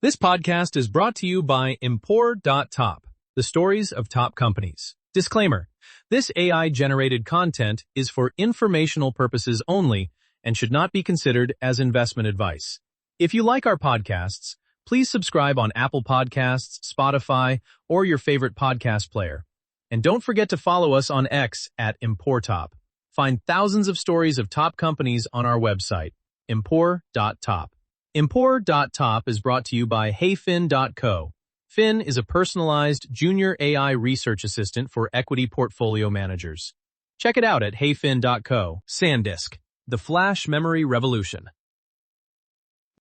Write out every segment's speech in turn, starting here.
This podcast is brought to you by Impor.top, the stories of top companies. Disclaimer: this AI-generated content is for informational purposes only and should not be considered as investment advice. If you like our podcasts, please subscribe on Apple Podcasts, Spotify, or your favorite podcast player. And don't forget to follow us on X at Impor.top. Find thousands of stories of top companies on our website, Impor.top. Impor.top is brought to you by HeyFin.co. Fin is a personalized junior AI research assistant for equity portfolio managers. Check it out at HeyFin.co. SanDisk, the flash memory revolution.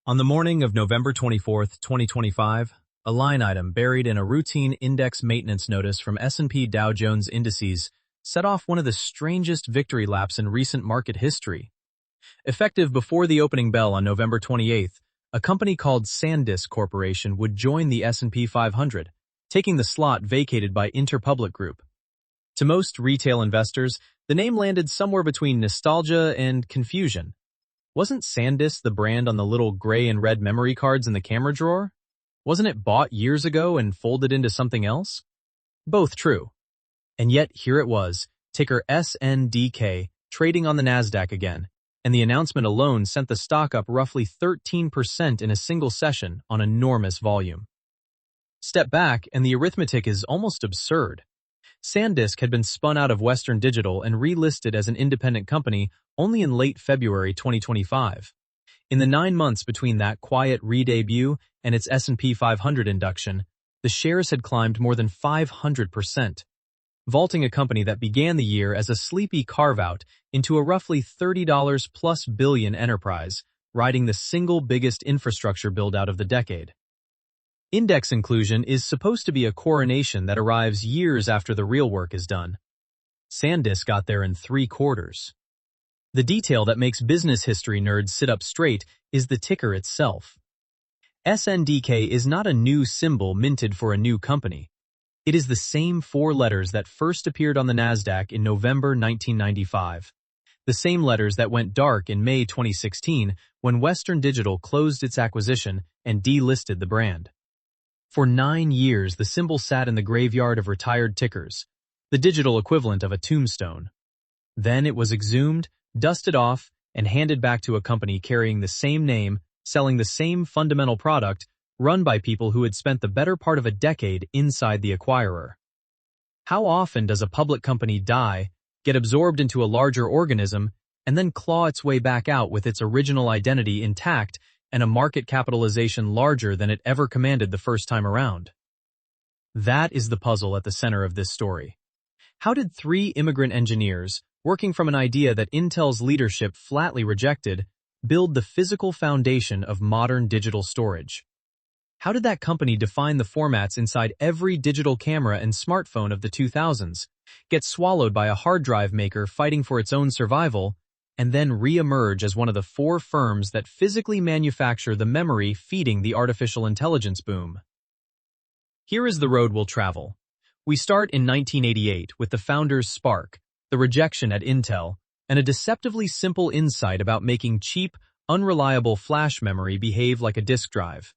On the morning of November 24, 2025, a line item buried in a routine index maintenance notice from S&P Dow Jones Indices set off one of the strangest victory laps in recent market history. Effective before the opening bell on November 28th, a company called SanDisk Corporation would join the S&P 500, taking the slot vacated by Interpublic Group. To most retail investors, the name landed somewhere between nostalgia and confusion. Wasn't SanDisk the brand on the little gray and red memory cards in the camera drawer? Wasn't it bought years ago and folded into something else? Both true. And yet here it was, ticker SNDK, trading on the Nasdaq again. And the announcement alone sent the stock up roughly 13% in a single session on enormous volume. Step back, and the arithmetic is almost absurd. SanDisk had been spun out of Western Digital and relisted as an independent company only in late February 2025. In the 9 months between that quiet re-debut and its S&P 500 induction, the shares had climbed more than 500%. Vaulting a company that began the year as a sleepy carve-out into a roughly $30 plus billion enterprise, riding the single biggest infrastructure build-out of the decade. Index inclusion is supposed to be a coronation that arrives years after the real work is done. SanDisk got there in 3 quarters. The detail that makes business history nerds sit up straight is the ticker itself. SNDK is not a new symbol minted for a new company. It is the same 4 letters that first appeared on the Nasdaq in November 1995. The same letters that went dark in May 2016 when Western Digital closed its acquisition and delisted the brand. For 9 years, the symbol sat in the graveyard of retired tickers, the digital equivalent of a tombstone. Then it was exhumed, dusted off, and handed back to a company carrying the same name, selling the same fundamental product, run by people who had spent the better part of a decade inside the acquirer. How often does a public company die, get absorbed into a larger organism, and then claw its way back out with its original identity intact and a market capitalization larger than it ever commanded the first time around? That is the puzzle at the center of this story. How did 3 immigrant engineers, working from an idea that Intel's leadership flatly rejected, build the physical foundation of modern digital storage? How did that company define the formats inside every digital camera and smartphone of the 2000s, get swallowed by a hard drive maker fighting for its own survival, and then re-emerge as one of the 4 firms that physically manufacture the memory feeding the artificial intelligence boom? Here is the road we'll travel. We start in 1988 with the founder's spark, the rejection at Intel, and a deceptively simple insight about making cheap, unreliable flash memory behave like a disk drive.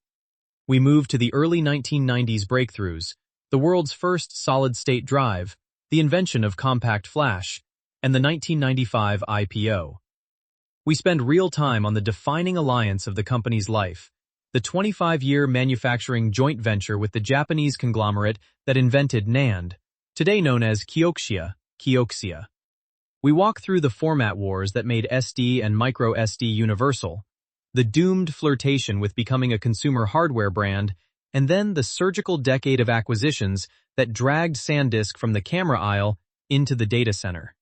We move to the early 1990s breakthroughs, the world's first solid-state drive, the invention of compact flash, and the 1995 IPO. We spend real time on the defining alliance of the company's life, the 25-year manufacturing joint venture with the Japanese conglomerate that invented NAND, today known as Kioxia. We walk through the format wars that made SD and micro SD universal, the doomed flirtation with becoming a consumer hardware brand, and then the surgical decade of acquisitions that dragged SanDisk from the camera aisle into the data center.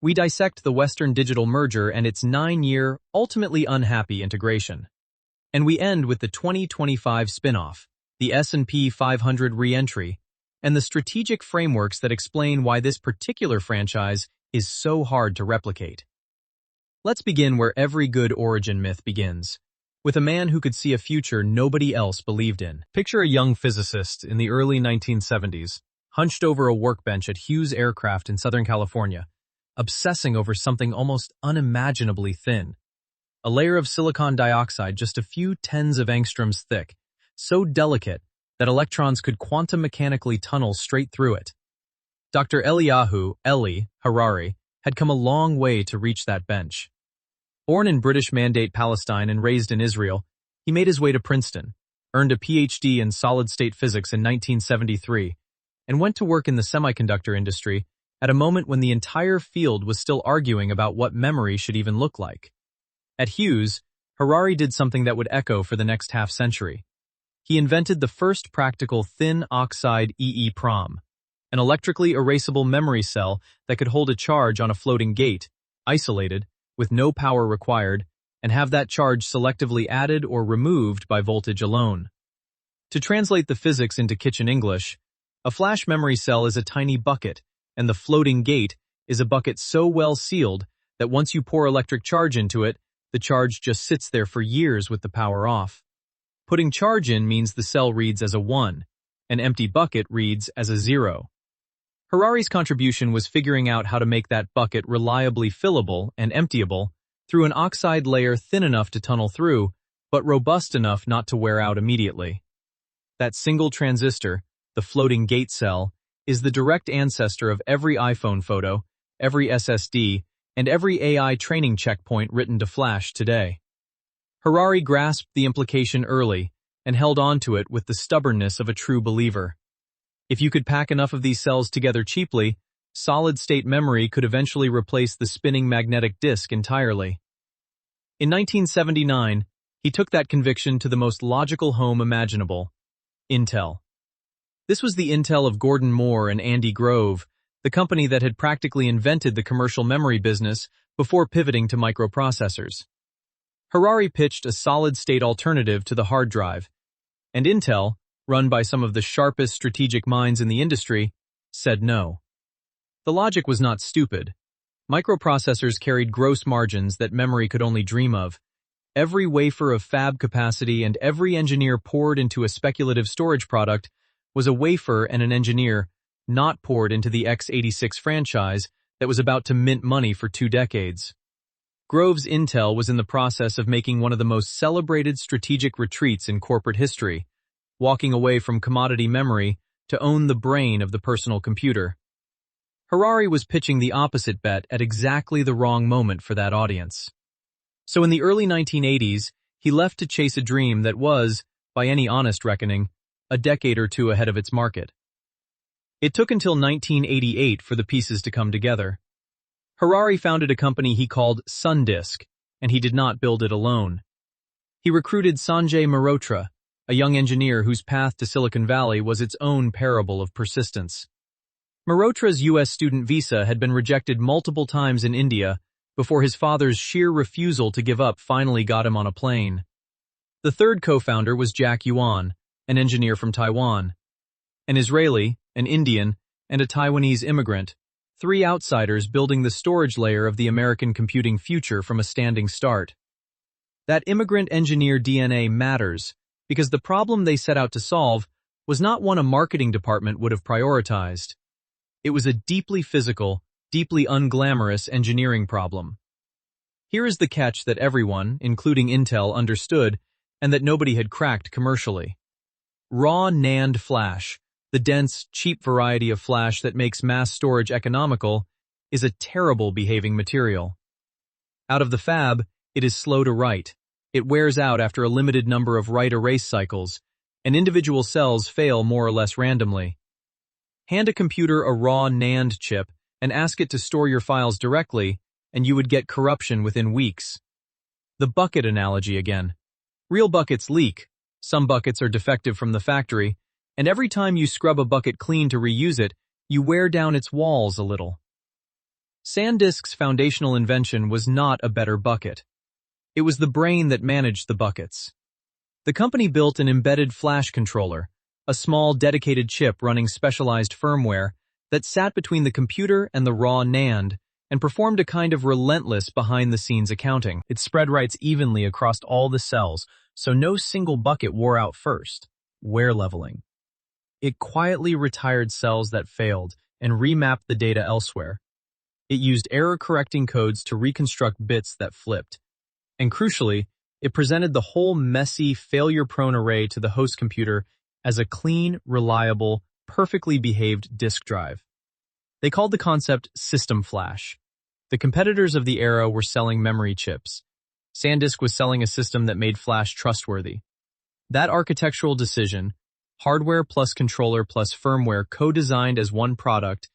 We dissect the Western Digital merger and its 9-year, ultimately unhappy integration. And we end with the 2025 spin-off, the S&P 500 re-entry, and the strategic frameworks that explain why this particular franchise is so hard to replicate. Let's begin where every good origin myth begins, with a man who could see a future nobody else believed in. Picture a young physicist in the early 1970s, hunched over a workbench at Hughes Aircraft in Southern California, obsessing over something almost unimaginably thin. A layer of silicon dioxide just a few tens of angstroms thick, so delicate that electrons could quantum mechanically tunnel straight through it. Dr. Eliyahu Eli Harari had come a long way to reach that bench. Born in British Mandate Palestine and raised in Israel, he made his way to Princeton, earned a PhD in solid-state physics in 1973, and went to work in the semiconductor industry at a moment when the entire field was still arguing about what memory should even look like. At Hughes, Harari did something that would echo for the next half-century. He invented the first practical thin oxide EEPROM, an electrically erasable memory cell that could hold a charge on a floating gate, isolated, with no power required, and have that charge selectively added or removed by voltage alone. To translate the physics into kitchen English, a flash memory cell is a tiny bucket, and the floating gate is a bucket so well sealed that once you pour electric charge into it, the charge just sits there for years with the power off. Putting charge in means the cell reads as a 1, an empty bucket reads as a 0. Harari's contribution was figuring out how to make that bucket reliably fillable and emptyable through an oxide layer thin enough to tunnel through, but robust enough not to wear out immediately. That single transistor, the floating gate cell, is the direct ancestor of every iPhone photo, every SSD, and every AI training checkpoint written to flash today. Harari grasped the implication early and held on to it with the stubbornness of a true believer. If you could pack enough of these cells together cheaply, solid-state memory could eventually replace the spinning magnetic disk entirely. In 1979, he took that conviction to the most logical home imaginable, Intel. This was the Intel of Gordon Moore and Andy Grove, the company that had practically invented the commercial memory business before pivoting to microprocessors. Harari pitched a solid-state alternative to the hard drive, and Intel, run by some of the sharpest strategic minds in the industry, said no. The logic was not stupid. Microprocessors carried gross margins that memory could only dream of. Every wafer of fab capacity and every engineer poured into a speculative storage product was a wafer and an engineer not poured into the x86 franchise that was about to mint money for 2 decades. Grove's Intel was in the process of making one of the most celebrated strategic retreats in corporate history, walking away from commodity memory to own the brain of the personal computer. Harari was pitching the opposite bet at exactly the wrong moment for that audience. So in the early 1980s, he left to chase a dream that was, by any honest reckoning, a decade or two ahead of its market. It took until 1988 for the pieces to come together. Harari founded a company he called SanDisk, and he did not build it alone. He recruited Sanjay Mehrotra, a young engineer whose path to Silicon Valley was its own parable of persistence. Mehrotra's U.S. student visa had been rejected multiple times in India before his father's sheer refusal to give up finally got him on a plane. The third co-founder was Jack Yuan, an engineer from Taiwan. An Israeli, an Indian, and a Taiwanese immigrant, 3 outsiders building the storage layer of the American computing future from a standing start. That immigrant engineer DNA matters because the problem they set out to solve was not one a marketing department would have prioritized. It was a deeply physical, deeply unglamorous engineering problem. Here is the catch that everyone, including Intel, understood and that nobody had cracked commercially. Raw NAND flash, the dense, cheap variety of flash that makes mass storage economical, is a terrible behaving material. Out of the fab, it is slow to write. It wears out after a limited number of write-erase cycles, and individual cells fail more or less randomly. Hand a computer a raw NAND chip and ask it to store your files directly, and you would get corruption within weeks. The bucket analogy again. Real buckets leak, some buckets are defective from the factory, and every time you scrub a bucket clean to reuse it, you wear down its walls a little. SanDisk's foundational invention was not a better bucket. It was the brain that managed the buckets. The company built an embedded flash controller, a small dedicated chip running specialized firmware that sat between the computer and the raw NAND and performed a kind of relentless behind-the-scenes accounting. It spread writes evenly across all the cells, so no single bucket wore out first. Wear leveling. It quietly retired cells that failed and remapped the data elsewhere. It used error-correcting codes to reconstruct bits that flipped. And crucially, It presented the whole messy, failure-prone array to the host computer as a clean, reliable, perfectly behaved disk drive. They called the concept system flash. The competitors of the era were selling memory chips. SanDisk was selling a system that made flash trustworthy. That architectural decision, hardware plus controller plus firmware co-designed as one product,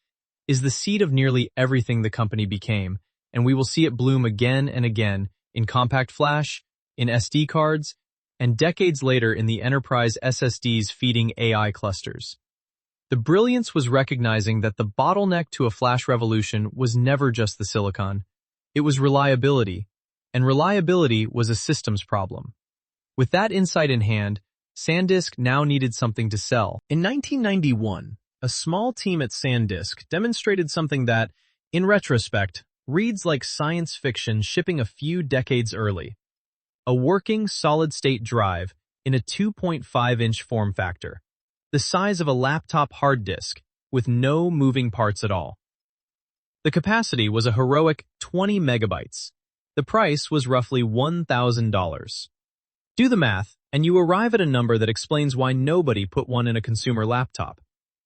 is the seed of nearly everything the company became, and we will see it bloom again and again in compact flash, in SD cards, and decades later in the enterprise SSDs feeding AI clusters. The brilliance was recognizing that the bottleneck to a flash revolution was never just the silicon. It was reliability, and reliability was a systems problem. With that insight in hand, SanDisk now needed something to sell. In 1991, a small team at SanDisk demonstrated something that, in retrospect, reads like science fiction shipping a few decades early. A working solid-state drive in a 2.5-inch form factor, the size of a laptop hard disk, with no moving parts at all. The capacity was a heroic 20 megabytes. The price was roughly $1,000. Do the math, and you arrive at a number that explains why nobody put one in a consumer laptop.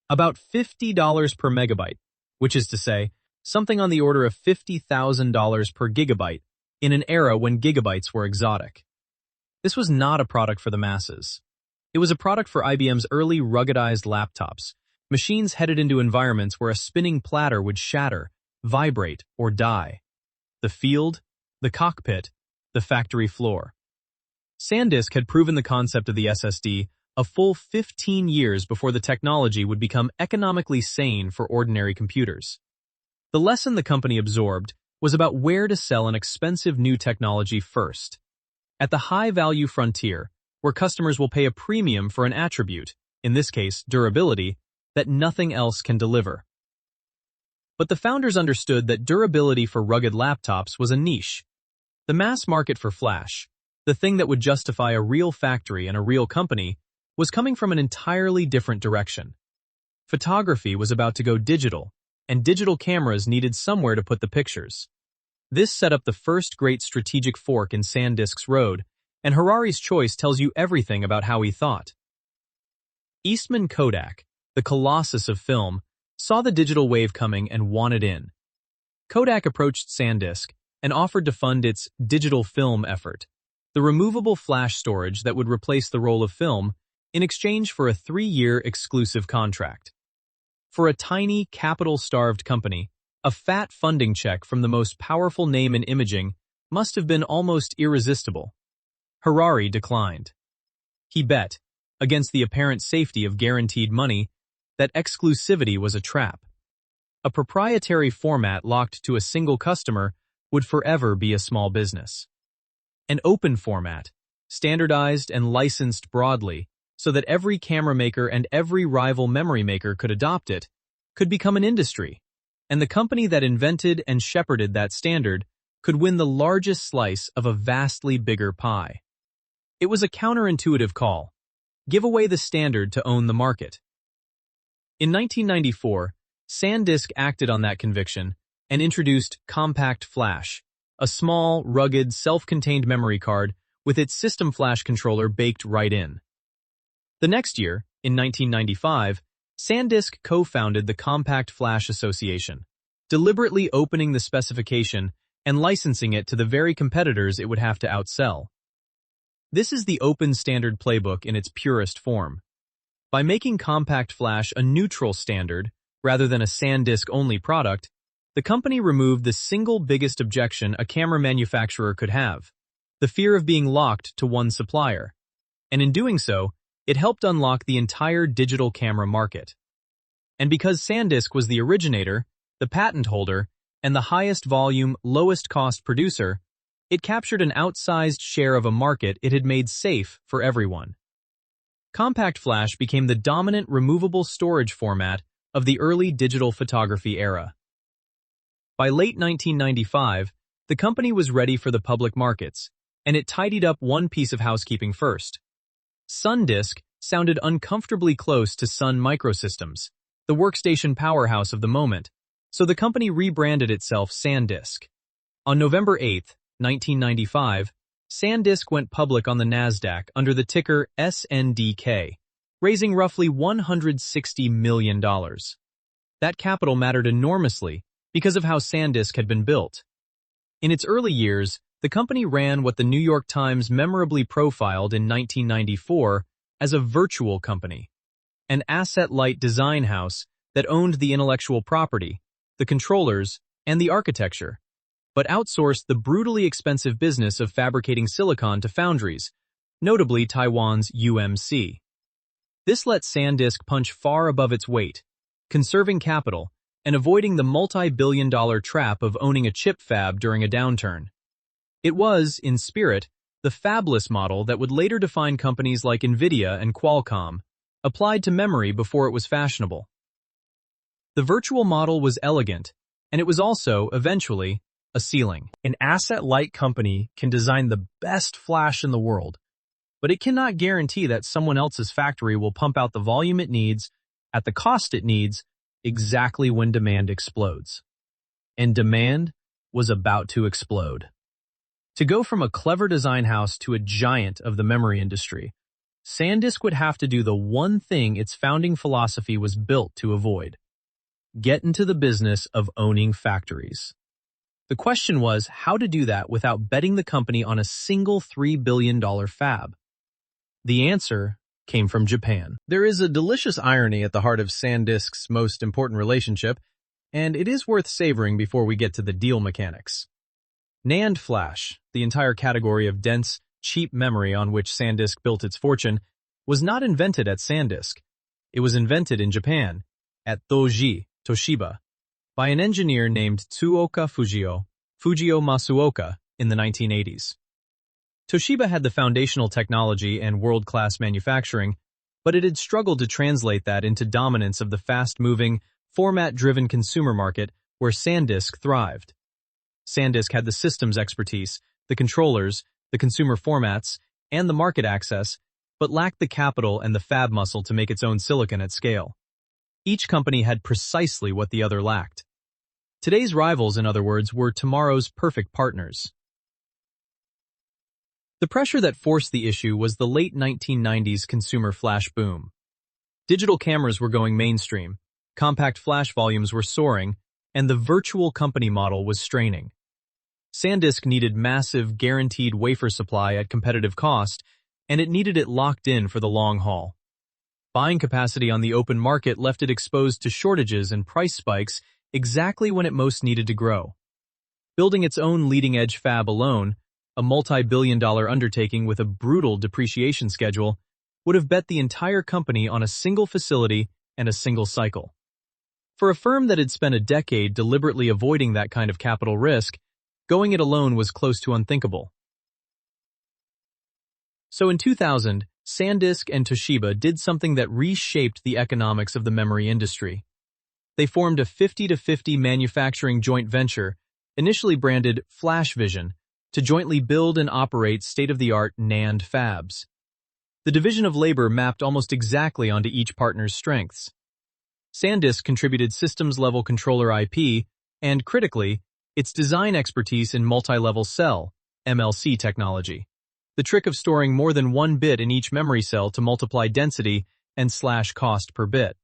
About $50 per megabyte, which is to say, something on the order of $50,000 per gigabyte in an era when gigabytes were exotic. This was not a product for the masses. It was a product for IBM's early ruggedized laptops, machines headed into environments where a spinning platter would shatter, vibrate, or die. The field, the cockpit, the factory floor. SanDisk had proven the concept of the SSD a full 15 years before the technology would become economically sane for ordinary computers. The lesson the company absorbed was about where to sell an expensive new technology first. At the high-value frontier, where customers will pay a premium for an attribute, in this case durability, that nothing else can deliver. But the founders understood that durability for rugged laptops was a niche. The mass market for flash, the thing that would justify a real factory and a real company, was coming from an entirely different direction. Photography was about to go digital, and digital cameras needed somewhere to put the pictures. This set up the first great strategic fork in SanDisk's road, and Harari's choice tells you everything about how he thought. Eastman Kodak, the colossus of film, saw the digital wave coming and wanted in. Kodak approached SanDisk and offered to fund its digital film effort, the removable flash storage that would replace the roll of film, in exchange for a 3-year exclusive contract. For a tiny, capital-starved company, a fat funding check from the most powerful name in imaging must have been almost irresistible. Harari declined. He bet, against the apparent safety of guaranteed money, that exclusivity was a trap. A proprietary format locked to a single customer would forever be a small business. An open format, standardized and licensed broadly, so that every camera maker and every rival memory maker could adopt it, could become an industry, and the company that invented and shepherded that standard could win the largest slice of a vastly bigger pie. It was a counterintuitive call. Give away the standard to own the market. In 1994, SanDisk acted on that conviction and introduced Compact Flash, a small, rugged, self-contained memory card with its system flash controller baked right in. The next year, in 1995, SanDisk co-founded the Compact Flash Association, deliberately opening the specification and licensing it to the very competitors it would have to outsell. This is the open standard playbook in its purest form. By making Compact Flash a neutral standard, rather than a SanDisk-only product, the company removed the single biggest objection a camera manufacturer could have, the fear of being locked to one supplier. And in doing so, it helped unlock the entire digital camera market. And because SanDisk was the originator, the patent holder, and the highest volume, lowest cost producer, it captured an outsized share of a market it had made safe for everyone. Compact Flash became the dominant removable storage format of the early digital photography era. By late 1995, the company was ready for the public markets, and it tidied up one piece of housekeeping first. SanDisk sounded uncomfortably close to Sun Microsystems, the workstation powerhouse of the moment, so the company rebranded itself SanDisk. On November 8, 1995, SanDisk went public on the Nasdaq under the ticker SNDK, raising roughly $160 million. That capital mattered enormously because of how SanDisk had been built. In its early years, the company ran what the New York Times memorably profiled in 1994 as a virtual company, an asset-light design house that owned the intellectual property, the controllers, and the architecture, but outsourced the brutally expensive business of fabricating silicon to foundries, notably Taiwan's UMC. This let SanDisk punch far above its weight, conserving capital and avoiding the multi-billion-dollar trap of owning a chip fab during a downturn. It was, in spirit, the fabless model that would later define companies like NVIDIA and Qualcomm, applied to memory before it was fashionable. The virtual model was elegant, and it was also, eventually, a ceiling. An asset-light company can design the best flash in the world, but it cannot guarantee that someone else's factory will pump out the volume it needs, at the cost it needs, exactly when demand explodes. And demand was about to explode. To go from a clever design house to a giant of the memory industry, SanDisk would have to do the one thing its founding philosophy was built to avoid: get into the business of owning factories. The question was how to do that without betting the company on a single $3 billion fab. The answer came from Japan. There is a delicious irony at the heart of SanDisk's most important relationship, and it is worth savoring before we get to the deal mechanics. NAND flash, the entire category of dense, cheap memory on which SanDisk built its fortune, was not invented at SanDisk. It was invented in Japan, at Toshiba, by an engineer named Tsuoka Fujio Masuoka, in the 1980s. Toshiba had the foundational technology and world-class manufacturing, but it had struggled to translate that into dominance of the fast-moving, format-driven consumer market where SanDisk thrived. SanDisk had the systems expertise, the controllers, the consumer formats, and the market access, but lacked the capital and the fab muscle to make its own silicon at scale. Each company had precisely what the other lacked. Today's rivals, in other words, were tomorrow's perfect partners. The pressure that forced the issue was the late 1990s consumer flash boom. Digital cameras were going mainstream, compact flash volumes were soaring, and the virtual company model was straining. SanDisk needed massive, guaranteed wafer supply at competitive cost, and it needed it locked in for the long haul. Buying capacity on the open market left it exposed to shortages and price spikes exactly when it most needed to grow. Building its own leading-edge fab alone, a multi-billion-dollar undertaking with a brutal depreciation schedule, would have bet the entire company on a single facility and a single cycle. For a firm that had spent a decade deliberately avoiding that kind of capital risk, going it alone was close to unthinkable. So in 2000, SanDisk and Toshiba did something that reshaped the economics of the memory industry. They formed a 50-50 manufacturing joint venture, initially branded FlashVision, to jointly build and operate state-of-the-art NAND fabs. The division of labor mapped almost exactly onto each partner's strengths. SanDisk contributed systems-level controller IP and, critically, its design expertise in multi-level cell, MLC technology, the trick of storing more than one bit in each memory cell to multiply density and slash cost per bit.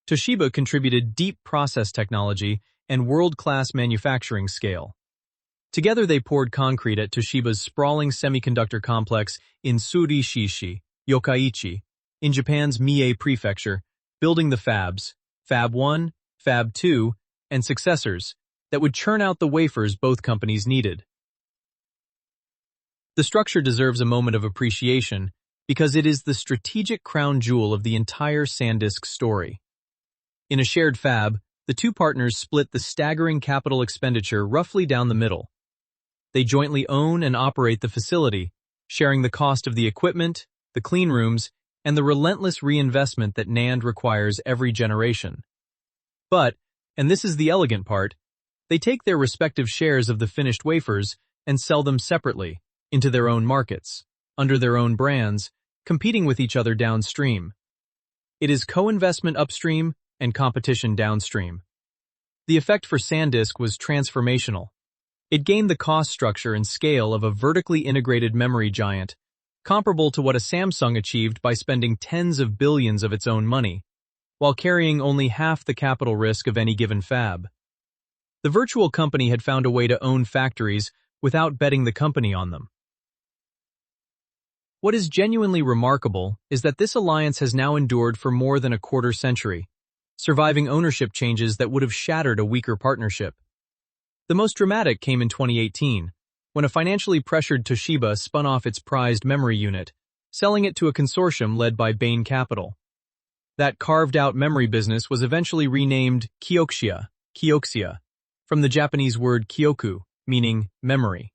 Toshiba contributed deep process technology and world-class manufacturing scale. Together they poured concrete at Toshiba's sprawling semiconductor complex in Surishishi, Yokkaichi, in Japan's Mie Prefecture, building the fabs, Fab 1, Fab 2, and successors, that would churn out the wafers both companies needed. The structure deserves a moment of appreciation because it is the strategic crown jewel of the entire SanDisk story. In a shared fab, the two partners split the staggering capital expenditure roughly down the middle. They jointly own and operate the facility, sharing the cost of the equipment, the clean rooms, and the relentless reinvestment that NAND requires every generation. But, and this is the elegant part, they take their respective shares of the finished wafers and sell them separately, into their own markets, under their own brands, competing with each other downstream. It is co-investment upstream and competition downstream. The effect for SanDisk was transformational. It gained the cost structure and scale of a vertically integrated memory giant, comparable to what a Samsung achieved by spending tens of billions of its own money, while carrying only half the capital risk of any given fab. The virtual company had found a way to own factories without betting the company on them. What is genuinely remarkable is that this alliance has now endured for more than a quarter century, surviving ownership changes that would have shattered a weaker partnership. The most dramatic came in 2018, when a financially pressured Toshiba spun off its prized memory unit, selling it to a consortium led by Bain Capital. That carved-out memory business was eventually renamed Kioxia, from the Japanese word kyoku, meaning memory.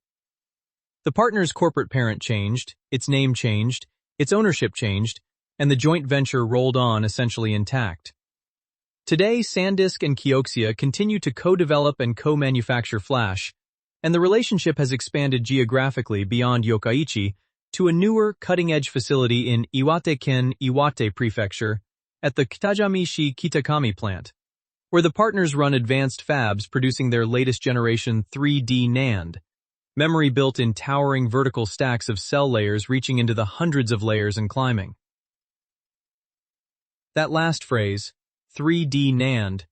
The partner's corporate parent changed, its name changed, its ownership changed, and the joint venture rolled on essentially intact. Today, SanDisk and Kioxia continue to co-develop and co-manufacture flash, and the relationship has expanded geographically beyond Yokkaichi to a newer, cutting-edge facility in Iwate-ken, Iwate Prefecture, at the Kitajamishi Kitakami plant, where the partners run advanced fabs producing their latest generation 3D NAND, memory built in towering vertical stacks of cell layers reaching into the hundreds of layers and climbing. That last phrase, 3D NAND,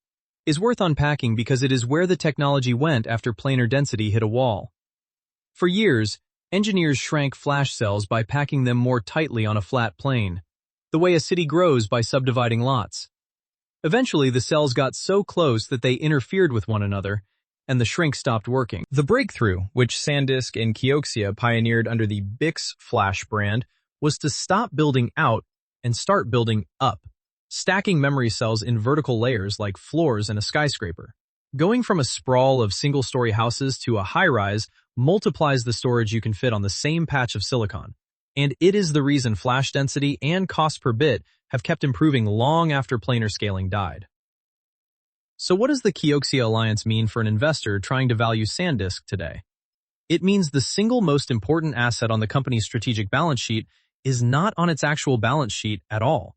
is worth unpacking because it is where the technology went after planar density hit a wall. For years, engineers shrank flash cells by packing them more tightly on a flat plane, the way a city grows by subdividing lots. Eventually, the cells got so close that they interfered with one another, and the shrink stopped working. The breakthrough, which SanDisk and Kioxia pioneered under the Bix Flash brand, was to stop building out and start building up, stacking memory cells in vertical layers like floors in a skyscraper. Going from a sprawl of single-story houses to a high-rise multiplies the storage you can fit on the same patch of silicon, and it is the reason flash density and cost per bit have kept improving long after planar scaling died. So what does the Kioxia alliance mean for an investor trying to value SanDisk today? It means the single most important asset on the company's strategic balance sheet is not on its actual balance sheet at all.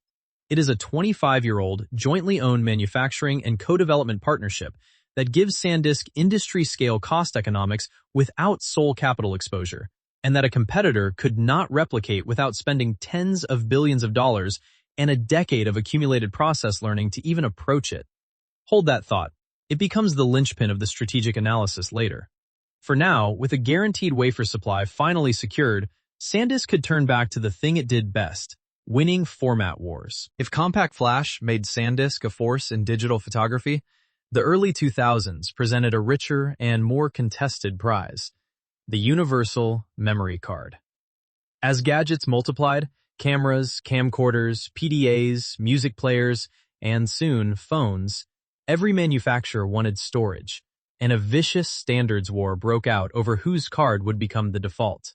It is a 25-year-old, jointly owned manufacturing and co-development partnership that gives SanDisk industry-scale cost economics without sole capital exposure, and that a competitor could not replicate without spending tens of billions of dollars and a decade of accumulated process learning to even approach it. Hold that thought. It becomes the linchpin of the strategic analysis later. For now, with a guaranteed wafer supply finally secured, SanDisk could turn back to the thing it did best, winning format wars. If compact flash made SanDisk a force in digital photography, the early 2000s presented a richer and more contested prize, the universal memory card. As gadgets multiplied, cameras, camcorders, PDAs, music players, and soon phones, every manufacturer wanted storage, and a vicious standards war broke out over whose card would become the default.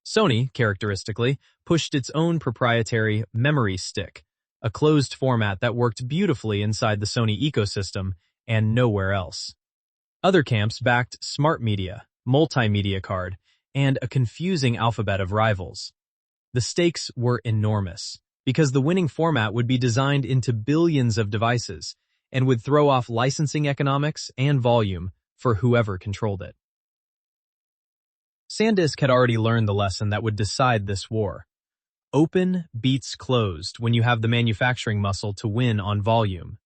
Sony, characteristically, pushed its own proprietary memory stick, a closed format that worked beautifully inside the Sony ecosystem and nowhere else. Other camps backed smart media, multimedia card, and a confusing alphabet of rivals. The stakes were enormous, because the winning format would be designed into billions of devices, and would throw off licensing economics and volume for whoever controlled it. SanDisk had already learned the lesson that would decide this war. Open beats closed when you have the manufacturing muscle to win on volume.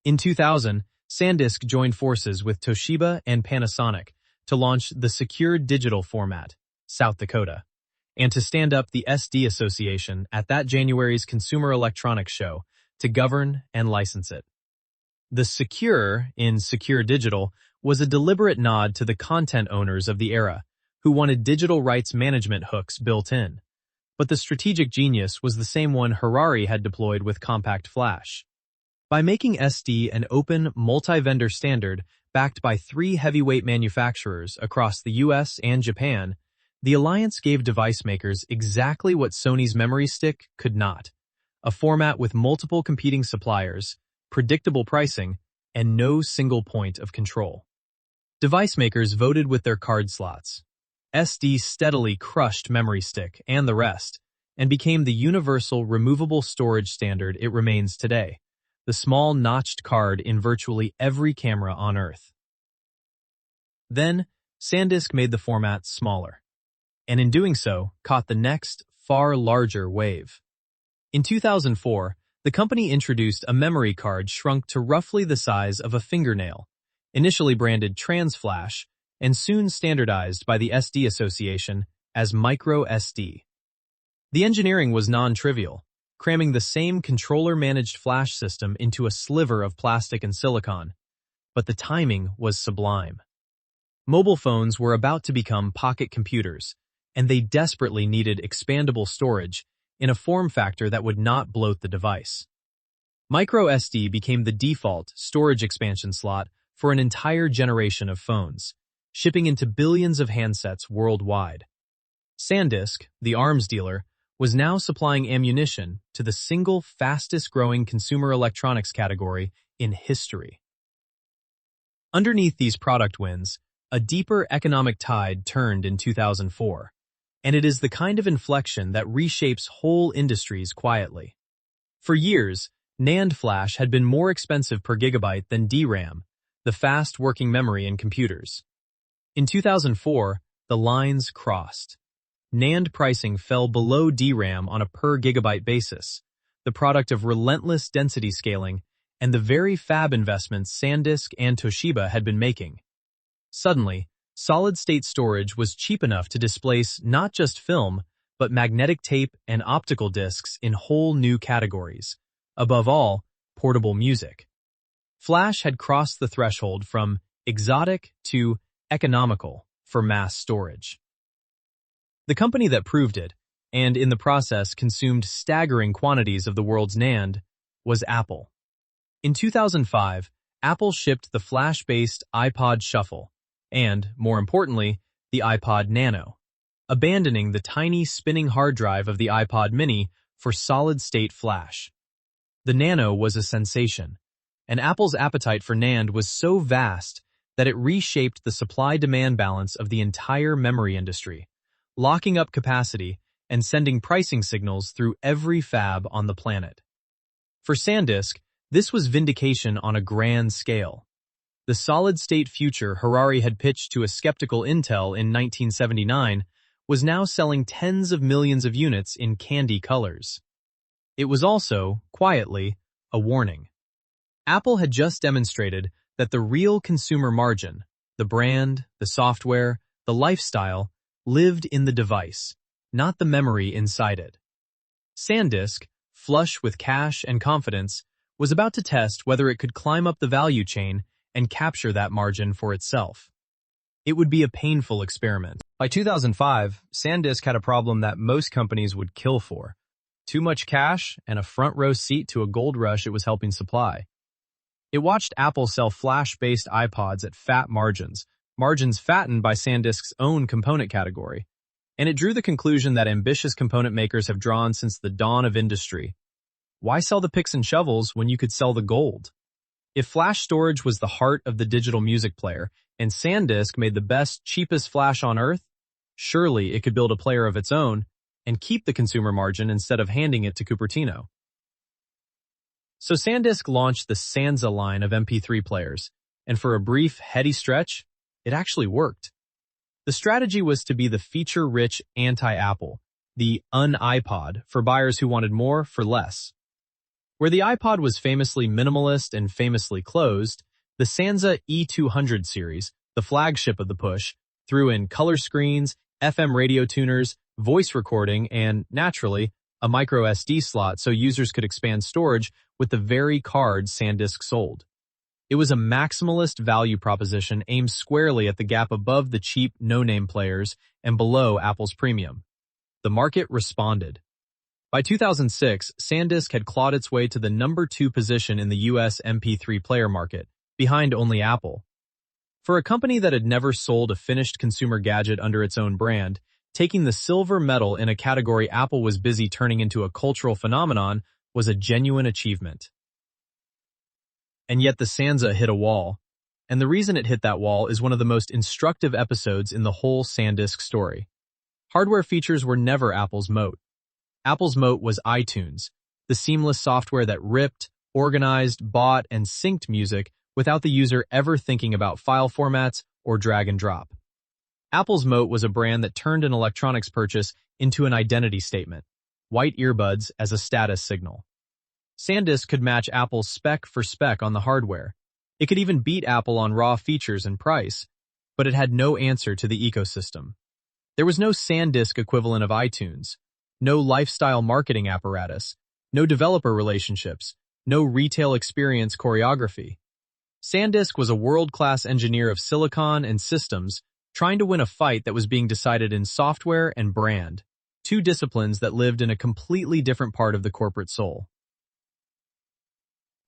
In 2000, SanDisk joined forces with Toshiba and Panasonic to launch the Secure Digital format, South Dakota, and to stand up the SD Association at that January's Consumer Electronics Show to govern and license it. The secure in Secure Digital was a deliberate nod to the content owners of the era, who wanted digital rights management hooks built in. But the strategic genius was the same one Harari had deployed with compact flash. By making SD an open, multi-vendor standard backed by 3 heavyweight manufacturers across the US and Japan, the alliance gave device makers exactly what Sony's memory stick could not: a format with multiple competing suppliers, predictable pricing, and no single point of control. Device makers voted with their card slots. SD steadily crushed memory stick and the rest, and became the universal removable storage standard it remains today, the small notched card in virtually every camera on Earth. Then, SanDisk made the format smaller, and in doing so, caught the next, far larger wave. In 2004, the company introduced a memory card shrunk to roughly the size of a fingernail, initially branded TransFlash, and soon standardized by the SD Association as micro SD. The engineering was non-trivial, cramming the same controller-managed flash system into a sliver of plastic and silicon, but the timing was sublime. Mobile phones were about to become pocket computers, and they desperately needed expandable storage in a form factor that would not bloat the device. Micro SD became the default storage expansion slot for an entire generation of phones, shipping into billions of handsets worldwide. SanDisk, the arms dealer, was now supplying ammunition to the single fastest-growing consumer electronics category in history. Underneath these product wins, a deeper economic tide turned in 2004, and it is the kind of inflection that reshapes whole industries quietly. For years, NAND flash had been more expensive per gigabyte than DRAM, the fast working memory in computers. In 2004, the lines crossed. NAND pricing fell below DRAM on a per gigabyte basis, the product of relentless density scaling and the very fab investments SanDisk and Toshiba had been making. Suddenly, solid-state storage was cheap enough to displace not just film, but magnetic tape and optical discs in whole new categories. Above all, portable music. Flash had crossed the threshold from exotic to economical for mass storage. The company that proved it, and in the process consumed staggering quantities of the world's NAND, was Apple. In 2005, Apple shipped the flash-based iPod Shuffle, and, more importantly, the iPod Nano, abandoning the tiny spinning hard drive of the iPod Mini for solid-state flash. The Nano was a sensation, and Apple's appetite for NAND was so vast that it reshaped the supply-demand balance of the entire memory industry, locking up capacity and sending pricing signals through every fab on the planet. For SanDisk, this was vindication on a grand scale. The solid-state future Harari had pitched to a skeptical Intel in 1979 was now selling tens of millions of units in candy colors. It was also, quietly, a warning. Apple had just demonstrated that the real consumer margin, the brand, the software, the lifestyle, lived in the device, not the memory inside it. SanDisk, flush with cash and confidence, was about to test whether it could climb up the value chain and capture that margin for itself. It would be a painful experiment. By 2005, SanDisk had a problem that most companies would kill for: too much cash and a front-row seat to a gold rush it was helping supply. It watched Apple sell flash-based iPods at fat margins fattened by SanDisk's own component category, and it drew the conclusion that ambitious component makers have drawn since the dawn of industry. Why sell the picks and shovels when you could sell the gold? If flash storage was the heart of the digital music player, and SanDisk made the best, cheapest flash on earth, surely it could build a player of its own and keep the consumer margin instead of handing it to Cupertino. So SanDisk launched the Sansa line of MP3 players, and for a brief, heady stretch, it actually worked. The strategy was to be the feature-rich anti-Apple, the un-iPod, for buyers who wanted more for less. Where the iPod was famously minimalist and famously closed, the Sansa E200 series, the flagship of the push, threw in color screens, FM radio tuners, voice recording, and, naturally, a micro SD slot so users could expand storage with the very cards SanDisk sold. It was a maximalist value proposition aimed squarely at the gap above the cheap no-name players and below Apple's premium. The market responded. By 2006, SanDisk had clawed its way to the number 2 position in the US MP3 player market, behind only Apple. For a company that had never sold a finished consumer gadget under its own brand, taking the silver medal in a category Apple was busy turning into a cultural phenomenon was a genuine achievement. And yet the Sansa hit a wall, and the reason it hit that wall is one of the most instructive episodes in the whole SanDisk story. Hardware features were never Apple's moat. Apple's moat was iTunes, the seamless software that ripped, organized, bought, and synced music without the user ever thinking about file formats or drag and drop. Apple's moat was a brand that turned an electronics purchase into an identity statement, white earbuds as a status signal. SanDisk could match Apple's spec for spec on the hardware. It could even beat Apple on raw features and price, but it had no answer to the ecosystem. There was no SanDisk equivalent of iTunes, no lifestyle marketing apparatus, no developer relationships, no retail experience choreography. SanDisk was a world-class engineer of silicon and systems trying to win a fight that was being decided in software and brand, two disciplines that lived in a completely different part of the corporate soul.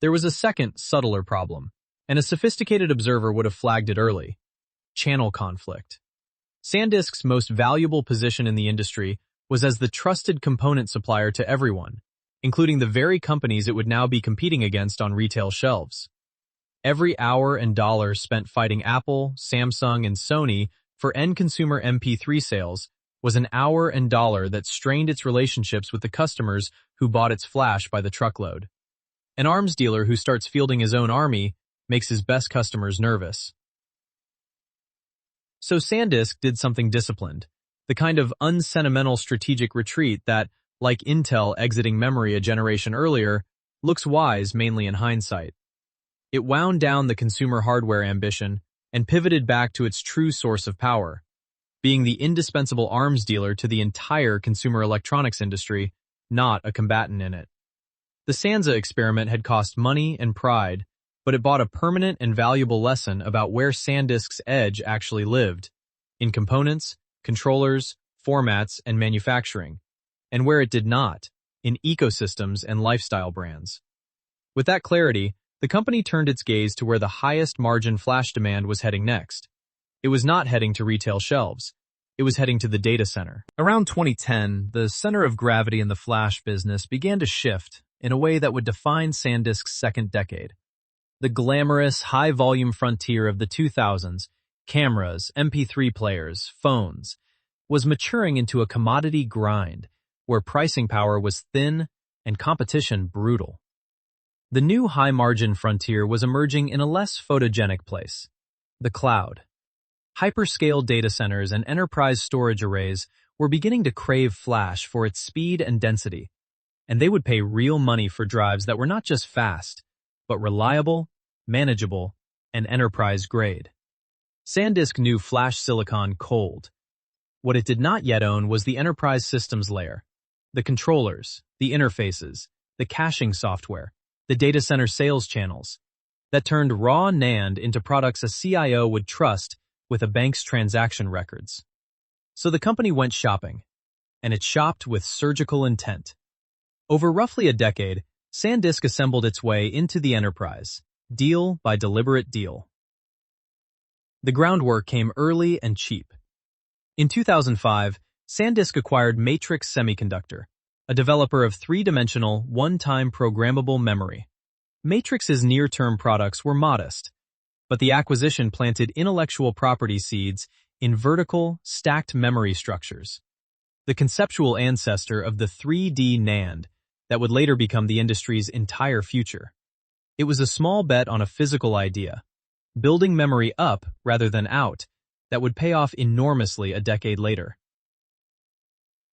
There was a second, subtler problem, and a sophisticated observer would have flagged it early: channel conflict. SanDisk's most valuable position in the industry was as the trusted component supplier to everyone, including the very companies it would now be competing against on retail shelves. Every hour and dollar spent fighting Apple, Samsung, and Sony for end-consumer MP3 sales was an hour and dollar that strained its relationships with the customers who bought its flash by the truckload. An arms dealer who starts fielding his own army makes his best customers nervous. So SanDisk did something disciplined, the kind of unsentimental strategic retreat that, like Intel exiting memory a generation earlier, looks wise mainly in hindsight. It wound down the consumer hardware ambition and pivoted back to its true source of power, being the indispensable arms dealer to the entire consumer electronics industry, not a combatant in it. The Sansa experiment had cost money and pride, but it bought a permanent and valuable lesson about where SanDisk's edge actually lived: in components, controllers, formats, and manufacturing, and where it did not, in ecosystems and lifestyle brands. With that clarity, the company turned its gaze to where the highest margin flash demand was heading next. It was not heading to retail shelves. It was heading to the data center. Around 2010, the center of gravity in the flash business began to shift in a way that would define SanDisk's second decade. The glamorous, high-volume frontier of the 2000s, cameras, MP3 players, phones, was maturing into a commodity grind where pricing power was thin and competition brutal. The new high-margin frontier was emerging in a less photogenic place: the cloud. Hyperscale data centers and enterprise storage arrays were beginning to crave flash for its speed and density, and they would pay real money for drives that were not just fast, but reliable, manageable, and enterprise-grade. SanDisk knew flash silicon cold. What it did not yet own was the enterprise systems layer: the controllers, the interfaces, the caching software, the data center sales channels, that turned raw NAND into products a CIO would trust with a bank's transaction records. So the company went shopping, and it shopped with surgical intent. Over roughly a decade, SanDisk assembled its way into the enterprise, deal by deliberate deal. The groundwork came early and cheap. In 2005, SanDisk acquired Matrix Semiconductor, a developer of three-dimensional, one-time programmable memory. Matrix's near-term products were modest, but the acquisition planted intellectual property seeds in vertical, stacked memory structures, the conceptual ancestor of the 3D NAND that would later become the industry's entire future. It was a small bet on a physical idea, building memory up rather than out, that would pay off enormously a decade later.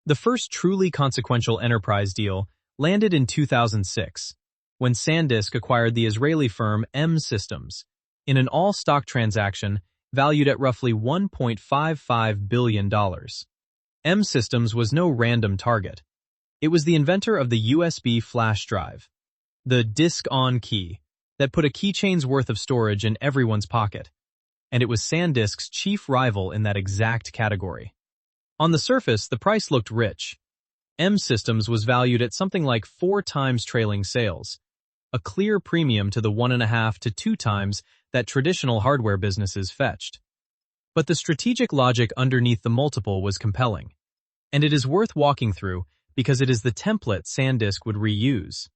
The first truly consequential enterprise deal landed in 2006, when SanDisk acquired the Israeli firm M Systems in an all-stock transaction valued at roughly $1.55 billion. M Systems was no random target. It was the inventor of the USB flash drive, the disk-on key, that put a keychain's worth of storage in everyone's pocket, and it was SanDisk's chief rival in that exact category. On the surface, the price looked rich. M Systems was valued at something like 4 times trailing sales, a clear premium to the 1.5 to 2 times that traditional hardware businesses fetched. But the strategic logic underneath the multiple was compelling, and it is worth walking through because it is the template SanDisk would reuse.